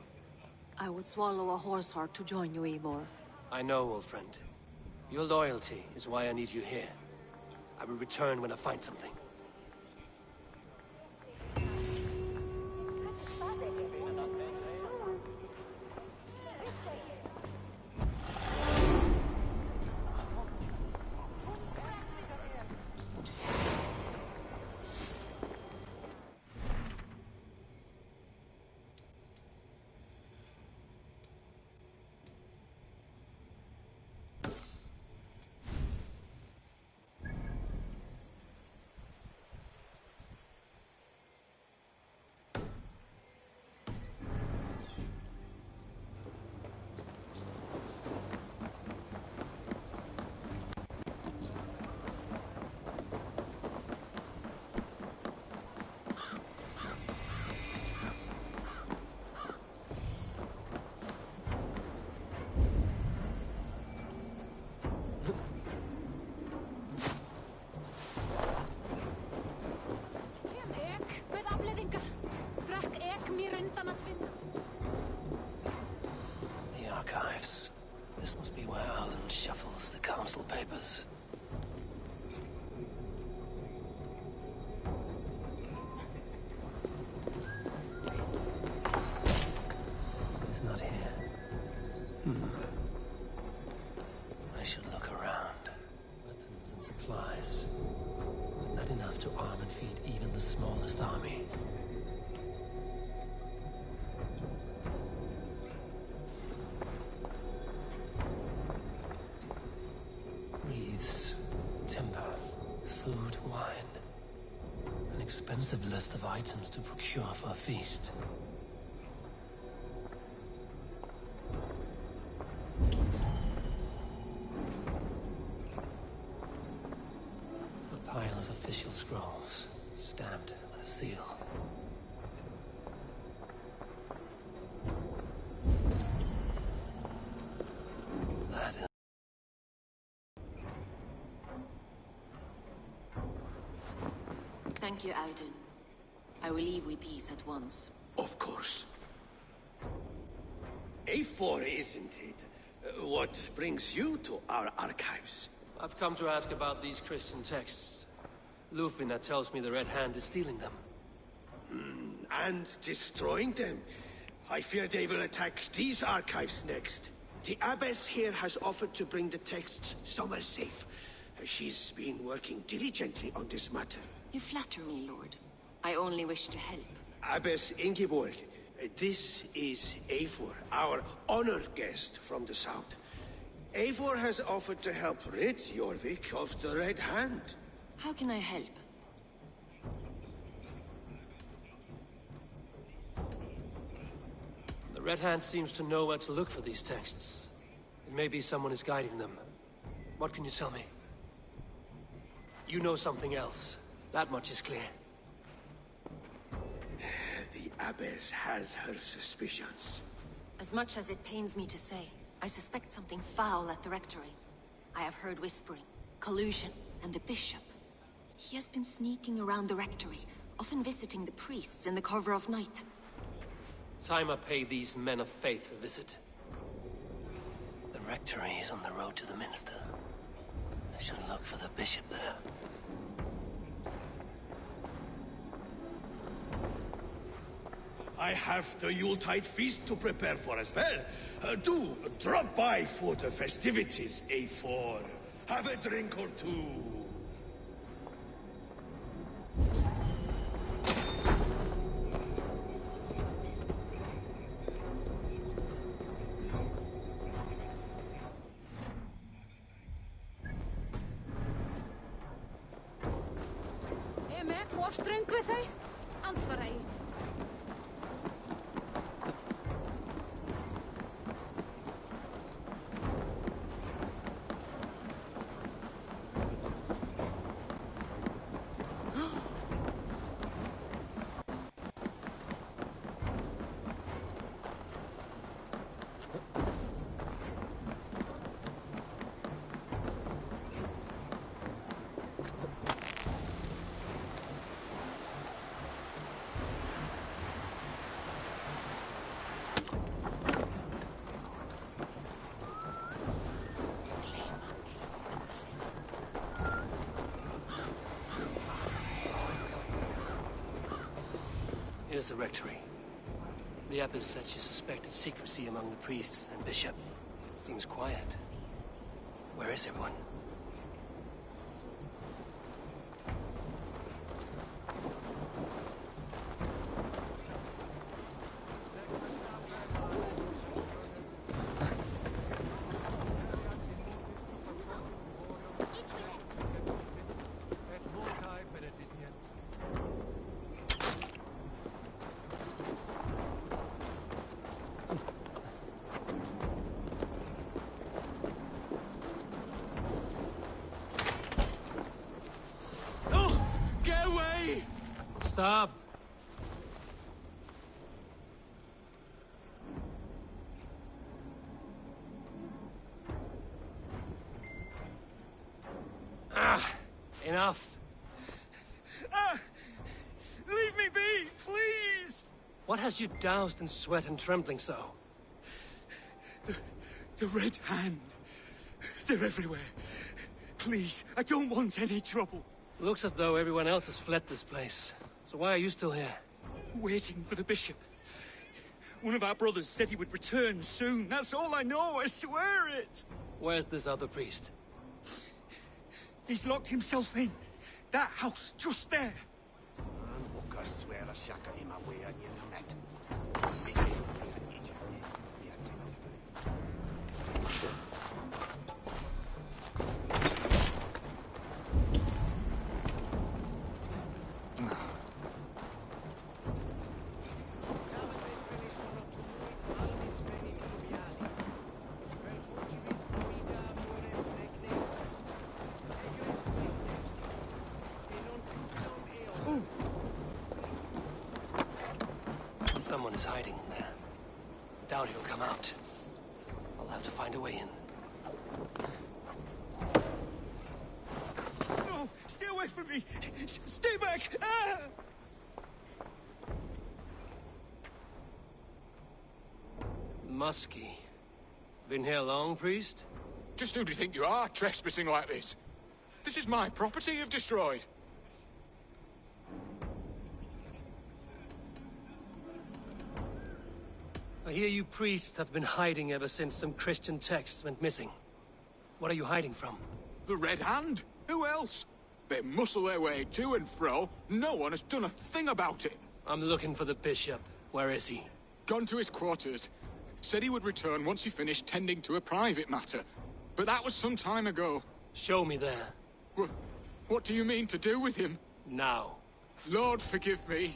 Speaker 19: I would swallow a horse heart to join you, Eivor.
Speaker 5: I know, old friend. Your loyalty is why I need you here. I will return when I find something. The archives. This must be where Alden shuffles the council papers. He's not here. I should look around. Weapons and supplies. But not enough to arm and feed even the smallest army. Wreaths, timber, food, wine. An expensive list of items to procure for a feast. A pile of official scrolls, stamped with a seal. That is...
Speaker 6: Thank you, Auden. I will leave with these at once.
Speaker 22: Of course. A4, isn't it? What brings you to our archives?
Speaker 5: I've come to ask about these Christian texts. Lufina tells me the Red Hand is stealing them.
Speaker 22: And destroying them. I fear they will attack these archives next. The Abbess here has offered to bring the texts somewhere safe. She's been working diligently on this matter.
Speaker 6: You flatter me, Lord. I only wish to help.
Speaker 22: Abbess Ingeborg, this is Eivor, our honored guest from the south. Eivor has offered to help rid Jorvik of the Red Hand.
Speaker 6: How can I help?
Speaker 5: The
Speaker 2: Red Hand seems to know where to look for these texts. It may be someone is guiding them. What can you tell me? You know something else. That much is clear.
Speaker 22: The Abbess has her suspicions.
Speaker 6: As much as it pains me to say, I suspect something foul at the Rectory. I have heard whispering, collusion, and the Bishop. He has been sneaking around the Rectory, often visiting the priests in the cover of night.
Speaker 2: Time I pay these men of faith a visit. The Rectory is on the road to the Minster. I should look for the Bishop there.
Speaker 22: I have the Yuletide feast to prepare for as well. Do drop by for the festivities, A4. Have a drink or two.
Speaker 16: Hey mate, what's drink with you? Answer I.
Speaker 2: Here's the Rectory. The Abbess said she suspected secrecy among the priests and Bishop. Seems quiet. Where is everyone? Stop! Enough.
Speaker 8: Leave me be, please!
Speaker 2: What has you doused in sweat and trembling so?
Speaker 8: The Red Hand. They're everywhere. Please, I don't want any trouble.
Speaker 2: Looks as though everyone else has fled this place. So why are you still here?
Speaker 8: Waiting for the Bishop. One of our brothers said he would return soon. That's all I know, I swear it!
Speaker 2: Where's this other priest?
Speaker 8: He's locked himself in. That house, just there.
Speaker 2: Someone is hiding in there. Doubt he'll come out. I'll have to find a way in.
Speaker 8: No! Stay away from me! Stay back! Ah!
Speaker 2: Muskie. Been here long, priest?
Speaker 4: Just who do you think you are, trespassing like this? This is my property you've destroyed.
Speaker 2: I hear you priests have been hiding ever since some Christian texts went missing. What are you hiding from?
Speaker 4: The Red Hand? Who else? They muscle their way to and fro. No one has done a thing about it.
Speaker 2: I'm looking for the Bishop. Where is he?
Speaker 4: Gone to his quarters. Said he would return once he finished tending to a private matter. But that was some time ago.
Speaker 2: Show me there.
Speaker 4: What do you mean to do with him?
Speaker 2: Now.
Speaker 4: Lord, forgive me.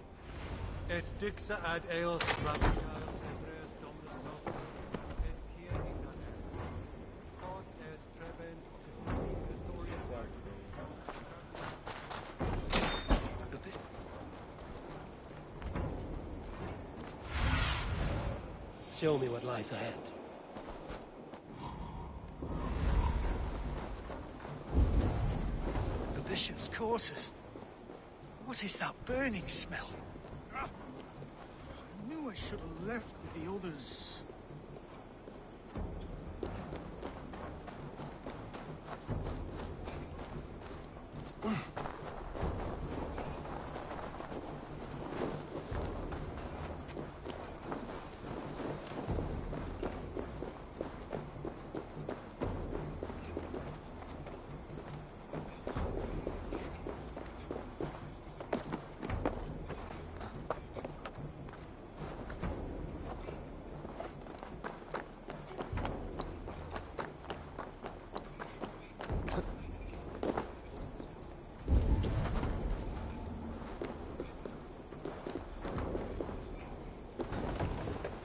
Speaker 2: Show me what lies ahead.
Speaker 8: The bishop's quarters. What is that burning smell?
Speaker 17: I knew I should have left with the others.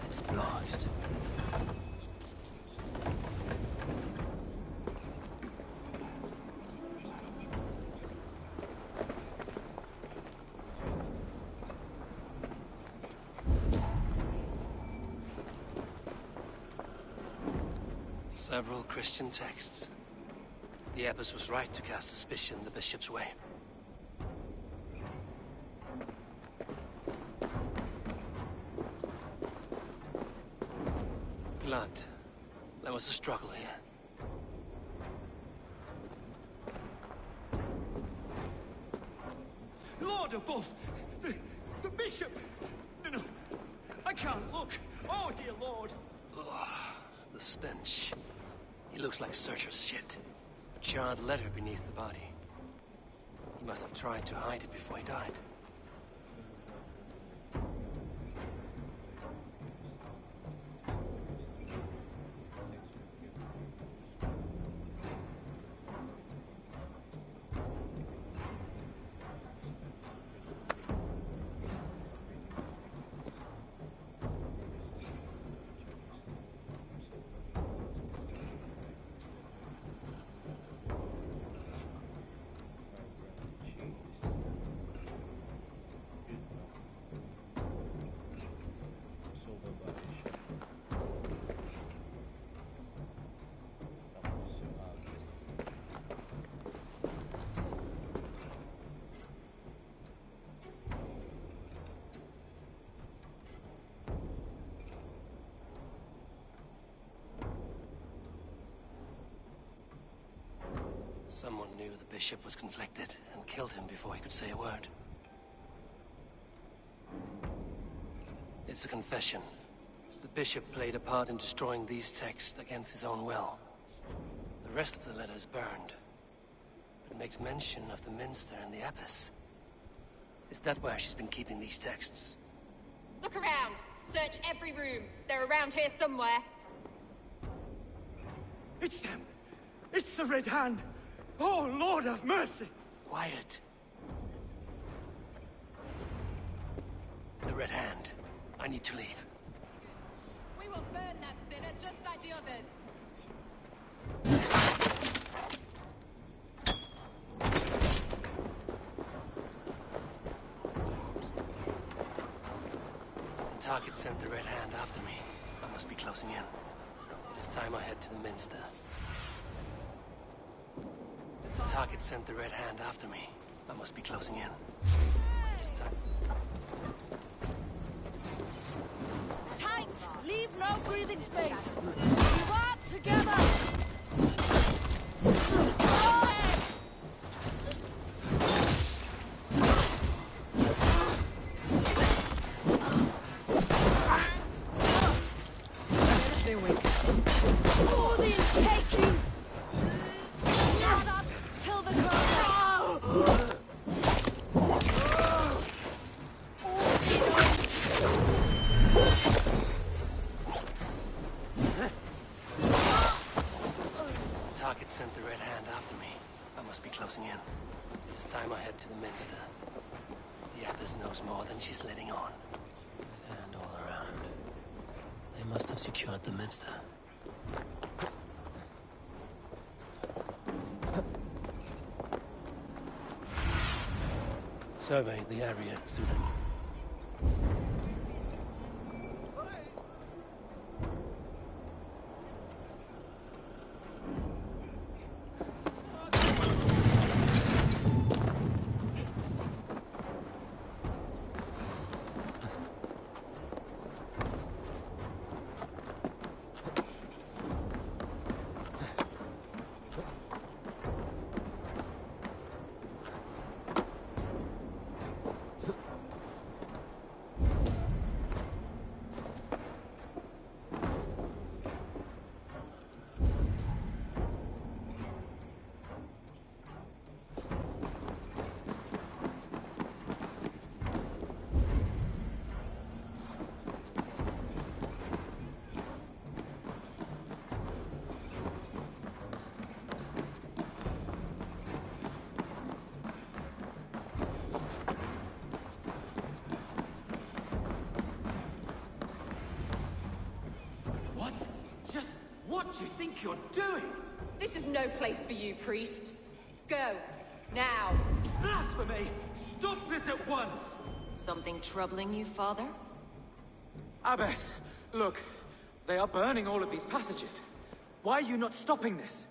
Speaker 2: It's blocked. Several Christian texts. The abbess was right to cast suspicion the bishop's way. Blood. There was a struggle here.
Speaker 8: Lord above! The bishop! No, I can't look. Oh, dear Lord.
Speaker 2: Ugh, the stench. He looks like Searcher's shit. A charred letter beneath the body. He must have tried to hide it before he died. Someone knew the bishop was conflicted and killed him before he could say a word. It's a confession. The bishop played a part in destroying these texts against his own will. The rest of the letter is burned, but makes mention of the minster and the abbess. Is that where she's been keeping these texts?
Speaker 3: Look around. Search every room. They're around here somewhere.
Speaker 8: It's them! It's the Red Hand! Oh, Lord have mercy!
Speaker 2: Quiet. The Red Hand. I need to leave.
Speaker 3: We will burn that sinner just like the others.
Speaker 2: The target sent the Red Hand after me. I must be closing in. It is time I head to the Minster. The target sent the Red Hand after me. I must be closing in. It is time.
Speaker 7: Tight! Leave no breathing space! Work together!
Speaker 2: Sent the Red Hand after me. I must be closing in. It is time I head to the Minster. The abbess knows more than she's letting on. Red Hand all around. They must have secured the Minster. Survey the area, Sudan.
Speaker 10: Just what do you think you're doing?
Speaker 11: This is no place for you, priest. Go. Now.
Speaker 10: Blasphemy! Stop this at once!
Speaker 6: Something troubling you, father?
Speaker 10: Abbess, look. They are burning all of these passages. Why are you not stopping this?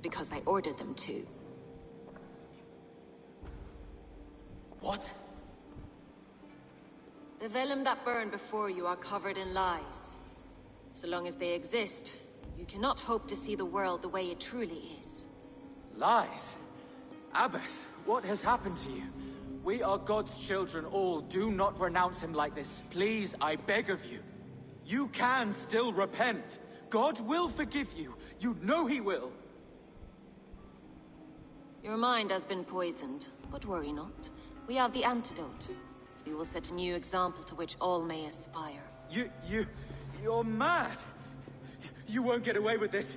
Speaker 6: Because I ordered them to.
Speaker 10: What?
Speaker 6: The vellum that burn before you are covered in lies. So long as they exist, you cannot hope to see the world the way it truly is.
Speaker 10: Lies? Abbess, what has happened to you? We are God's children all. Do not renounce him like this. Please, I beg of you. You can still repent. God will forgive you. You know he will.
Speaker 6: Your mind has been poisoned, but worry not. We have the antidote. We will set a new example to which all may aspire.
Speaker 10: You're mad. You won't get away with this.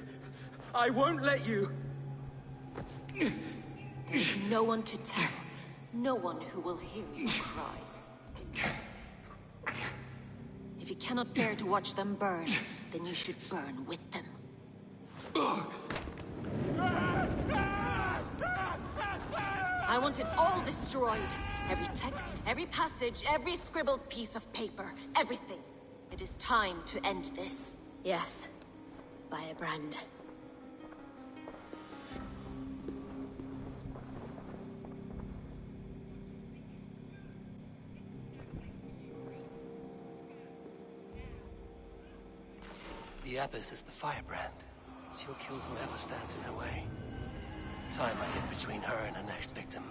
Speaker 10: I won't let you.
Speaker 6: There's no one to tell. No one who will hear your cries. If you cannot bear to watch them burn, then you should burn with them. I want it all destroyed. Every text, every passage, every scribbled piece of paper. Everything. It is time to end this.
Speaker 16: Yes. Firebrand.
Speaker 2: The Abbess is the firebrand. She'll kill whoever stands in her way. Time might get between her and her next victim.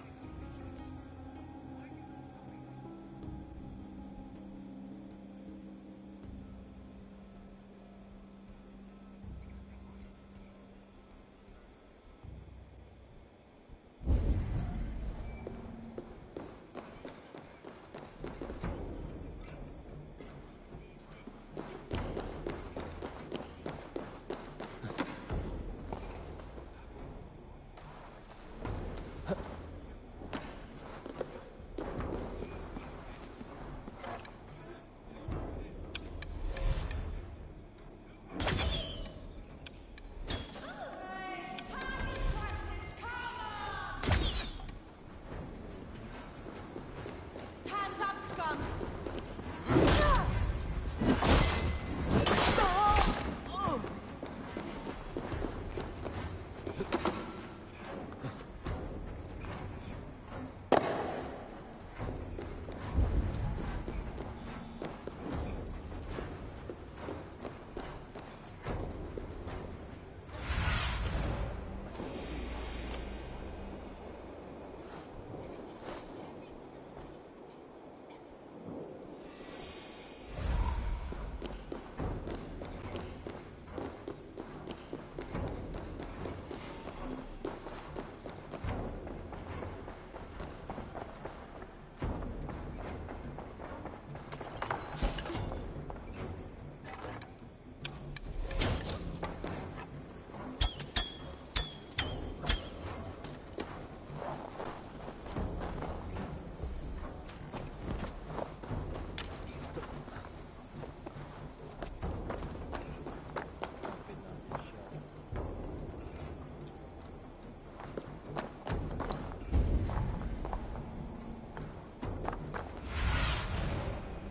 Speaker 7: Time's up, scum!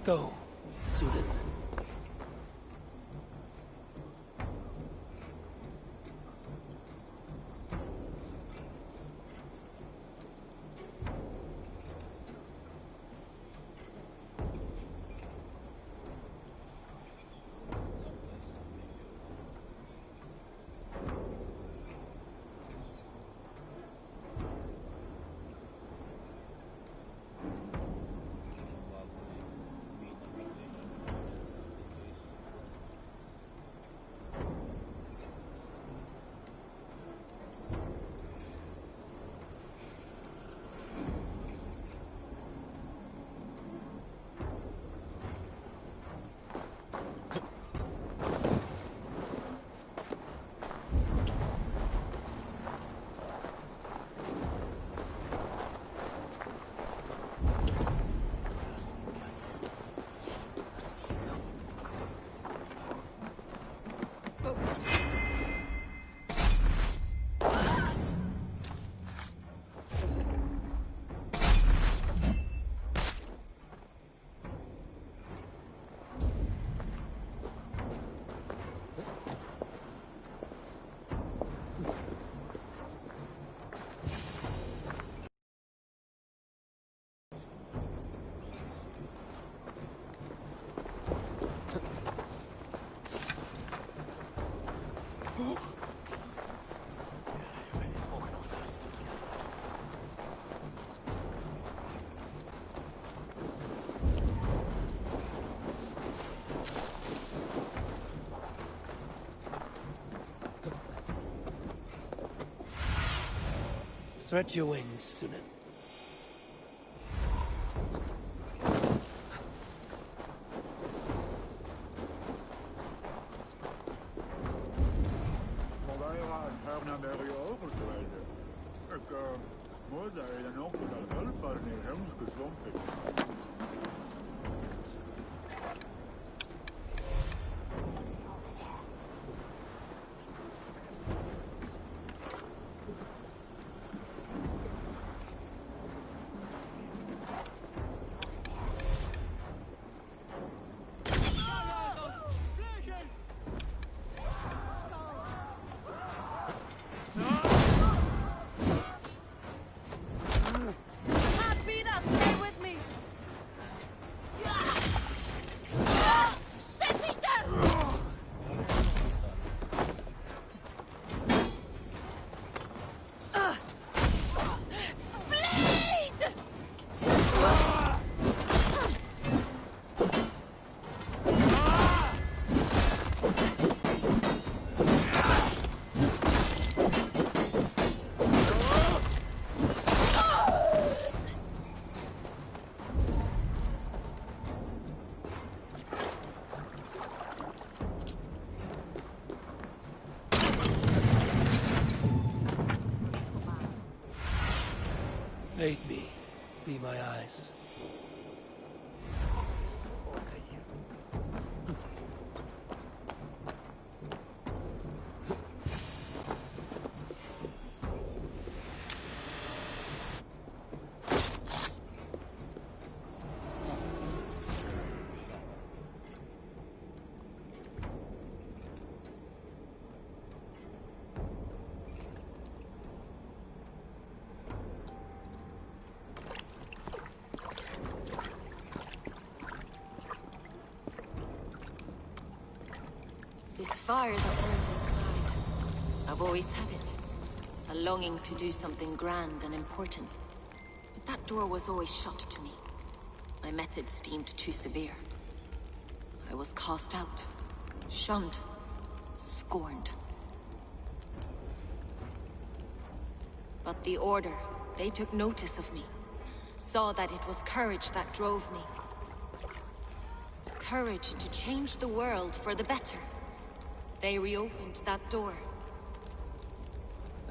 Speaker 2: Go, Zudin. Stretch your wings, Sunan. Aid me. Be my eyes.
Speaker 6: This fire that burns inside. I've always had it. A longing to do something grand and important. But that door was always shut to me. My methods deemed too severe. I was cast out, shunned, scorned. But the Order, they took notice of me. Saw that it was courage that drove me. Courage to change the world for the better. They reopened that door.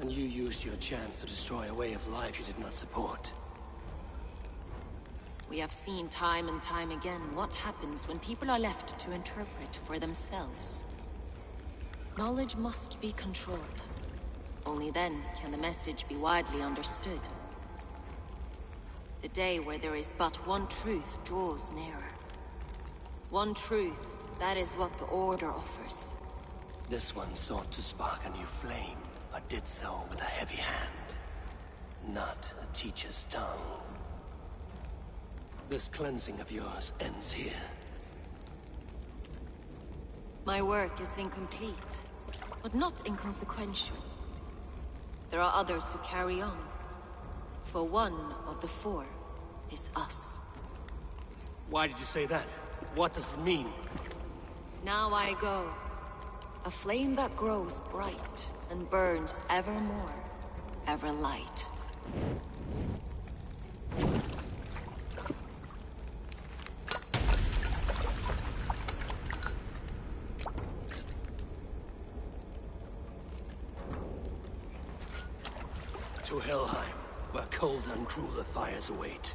Speaker 2: And you used your chance to destroy a way of life you did not support.
Speaker 6: We have seen time and time again what happens when people are left to interpret for themselves. Knowledge must be controlled. Only then can the message be widely understood. The day where there is but one truth draws nearer. One truth, that is what the Order offers.
Speaker 2: This one sought to spark a new flame, but did so with a heavy hand. Not a teacher's tongue. This cleansing of yours ends here.
Speaker 6: My work is incomplete, but not inconsequential. There are others who carry on. For one of the four is us.
Speaker 2: Why did you say that? What does it mean?
Speaker 6: Now I go. A flame that grows bright and burns ever more, ever light.
Speaker 2: To Helheim, where cold and crueler fires await.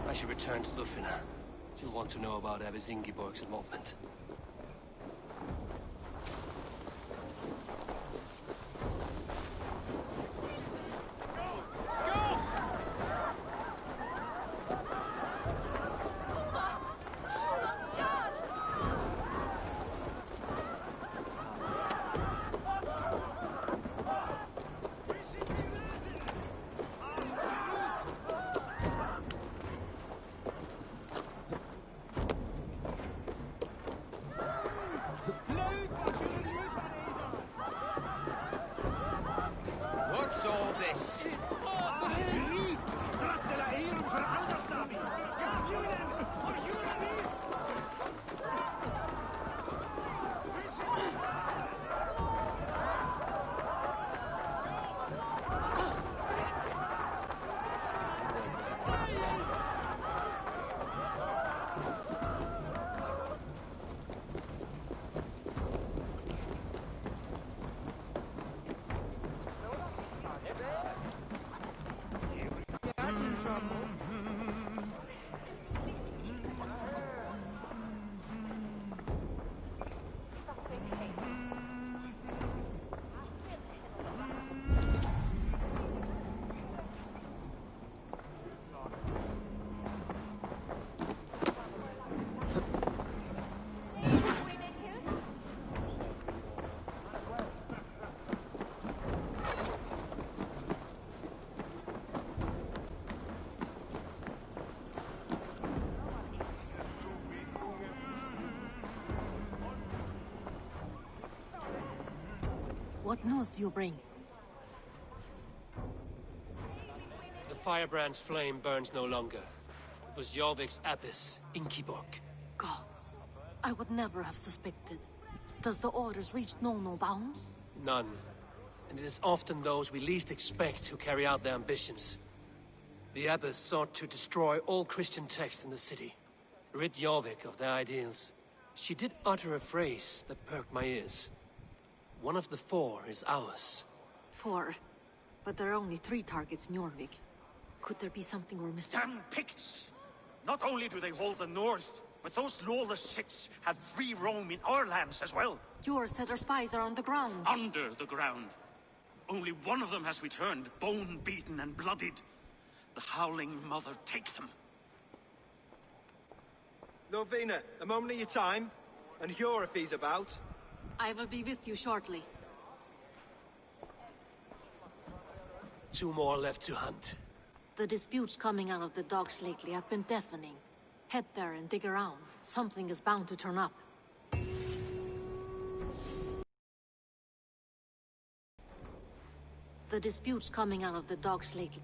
Speaker 2: I should return to Lufina. She'll want to know about Abbess Ingeborg's involvement.
Speaker 8: What's all this?
Speaker 19: What news do you bring?
Speaker 5: The firebrand's flame burns no longer. It was Jorvik's abyss, Inkiborg.
Speaker 19: Gods, I would never have suspected. Does the orders reach no bounds?
Speaker 5: None. And it is often those we least expect who carry out their ambitions. The abbess sought to destroy all Christian texts in the city, rid Jorvik of their ideals. She did utter a phrase that perked my ears. One of the 4 is ours.
Speaker 19: 4? But there are only 3 targets in Jorvik. Could there be something we're missing?
Speaker 9: Damn Picts! Not only do they hold the north, but those lawless shits have free roam in our lands as well.
Speaker 19: Your set our spies are on the ground.
Speaker 9: Under the ground. Only one of them has returned, bone-beaten and bloodied. The Howling Mother take them.
Speaker 23: Lovina, a moment of your time. And Hjor if he's about.
Speaker 19: I will be with you shortly.
Speaker 5: 2 more left to hunt.
Speaker 19: The disputes coming out of the docks lately have been deafening. Head there and dig around. Something is bound to turn up. The disputes coming out of the docks lately.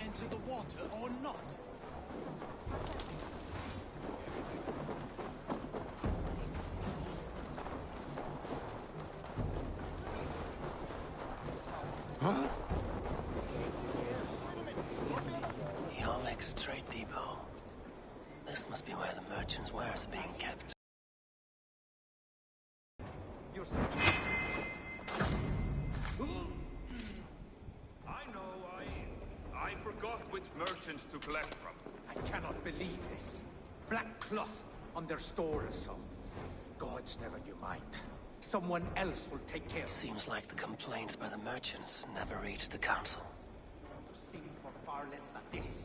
Speaker 8: Enter the water or not?
Speaker 23: Huh?
Speaker 5: Jorvik's trade depot. This must be where the merchants' wares are being kept.
Speaker 12: I forgot which merchants to collect from.
Speaker 8: I cannot believe this. Black cloth on their stores. Gods never knew mind. Someone else will take care.
Speaker 5: Seems like the complaints by the merchants never reached the council.
Speaker 8: To steal for far less than this.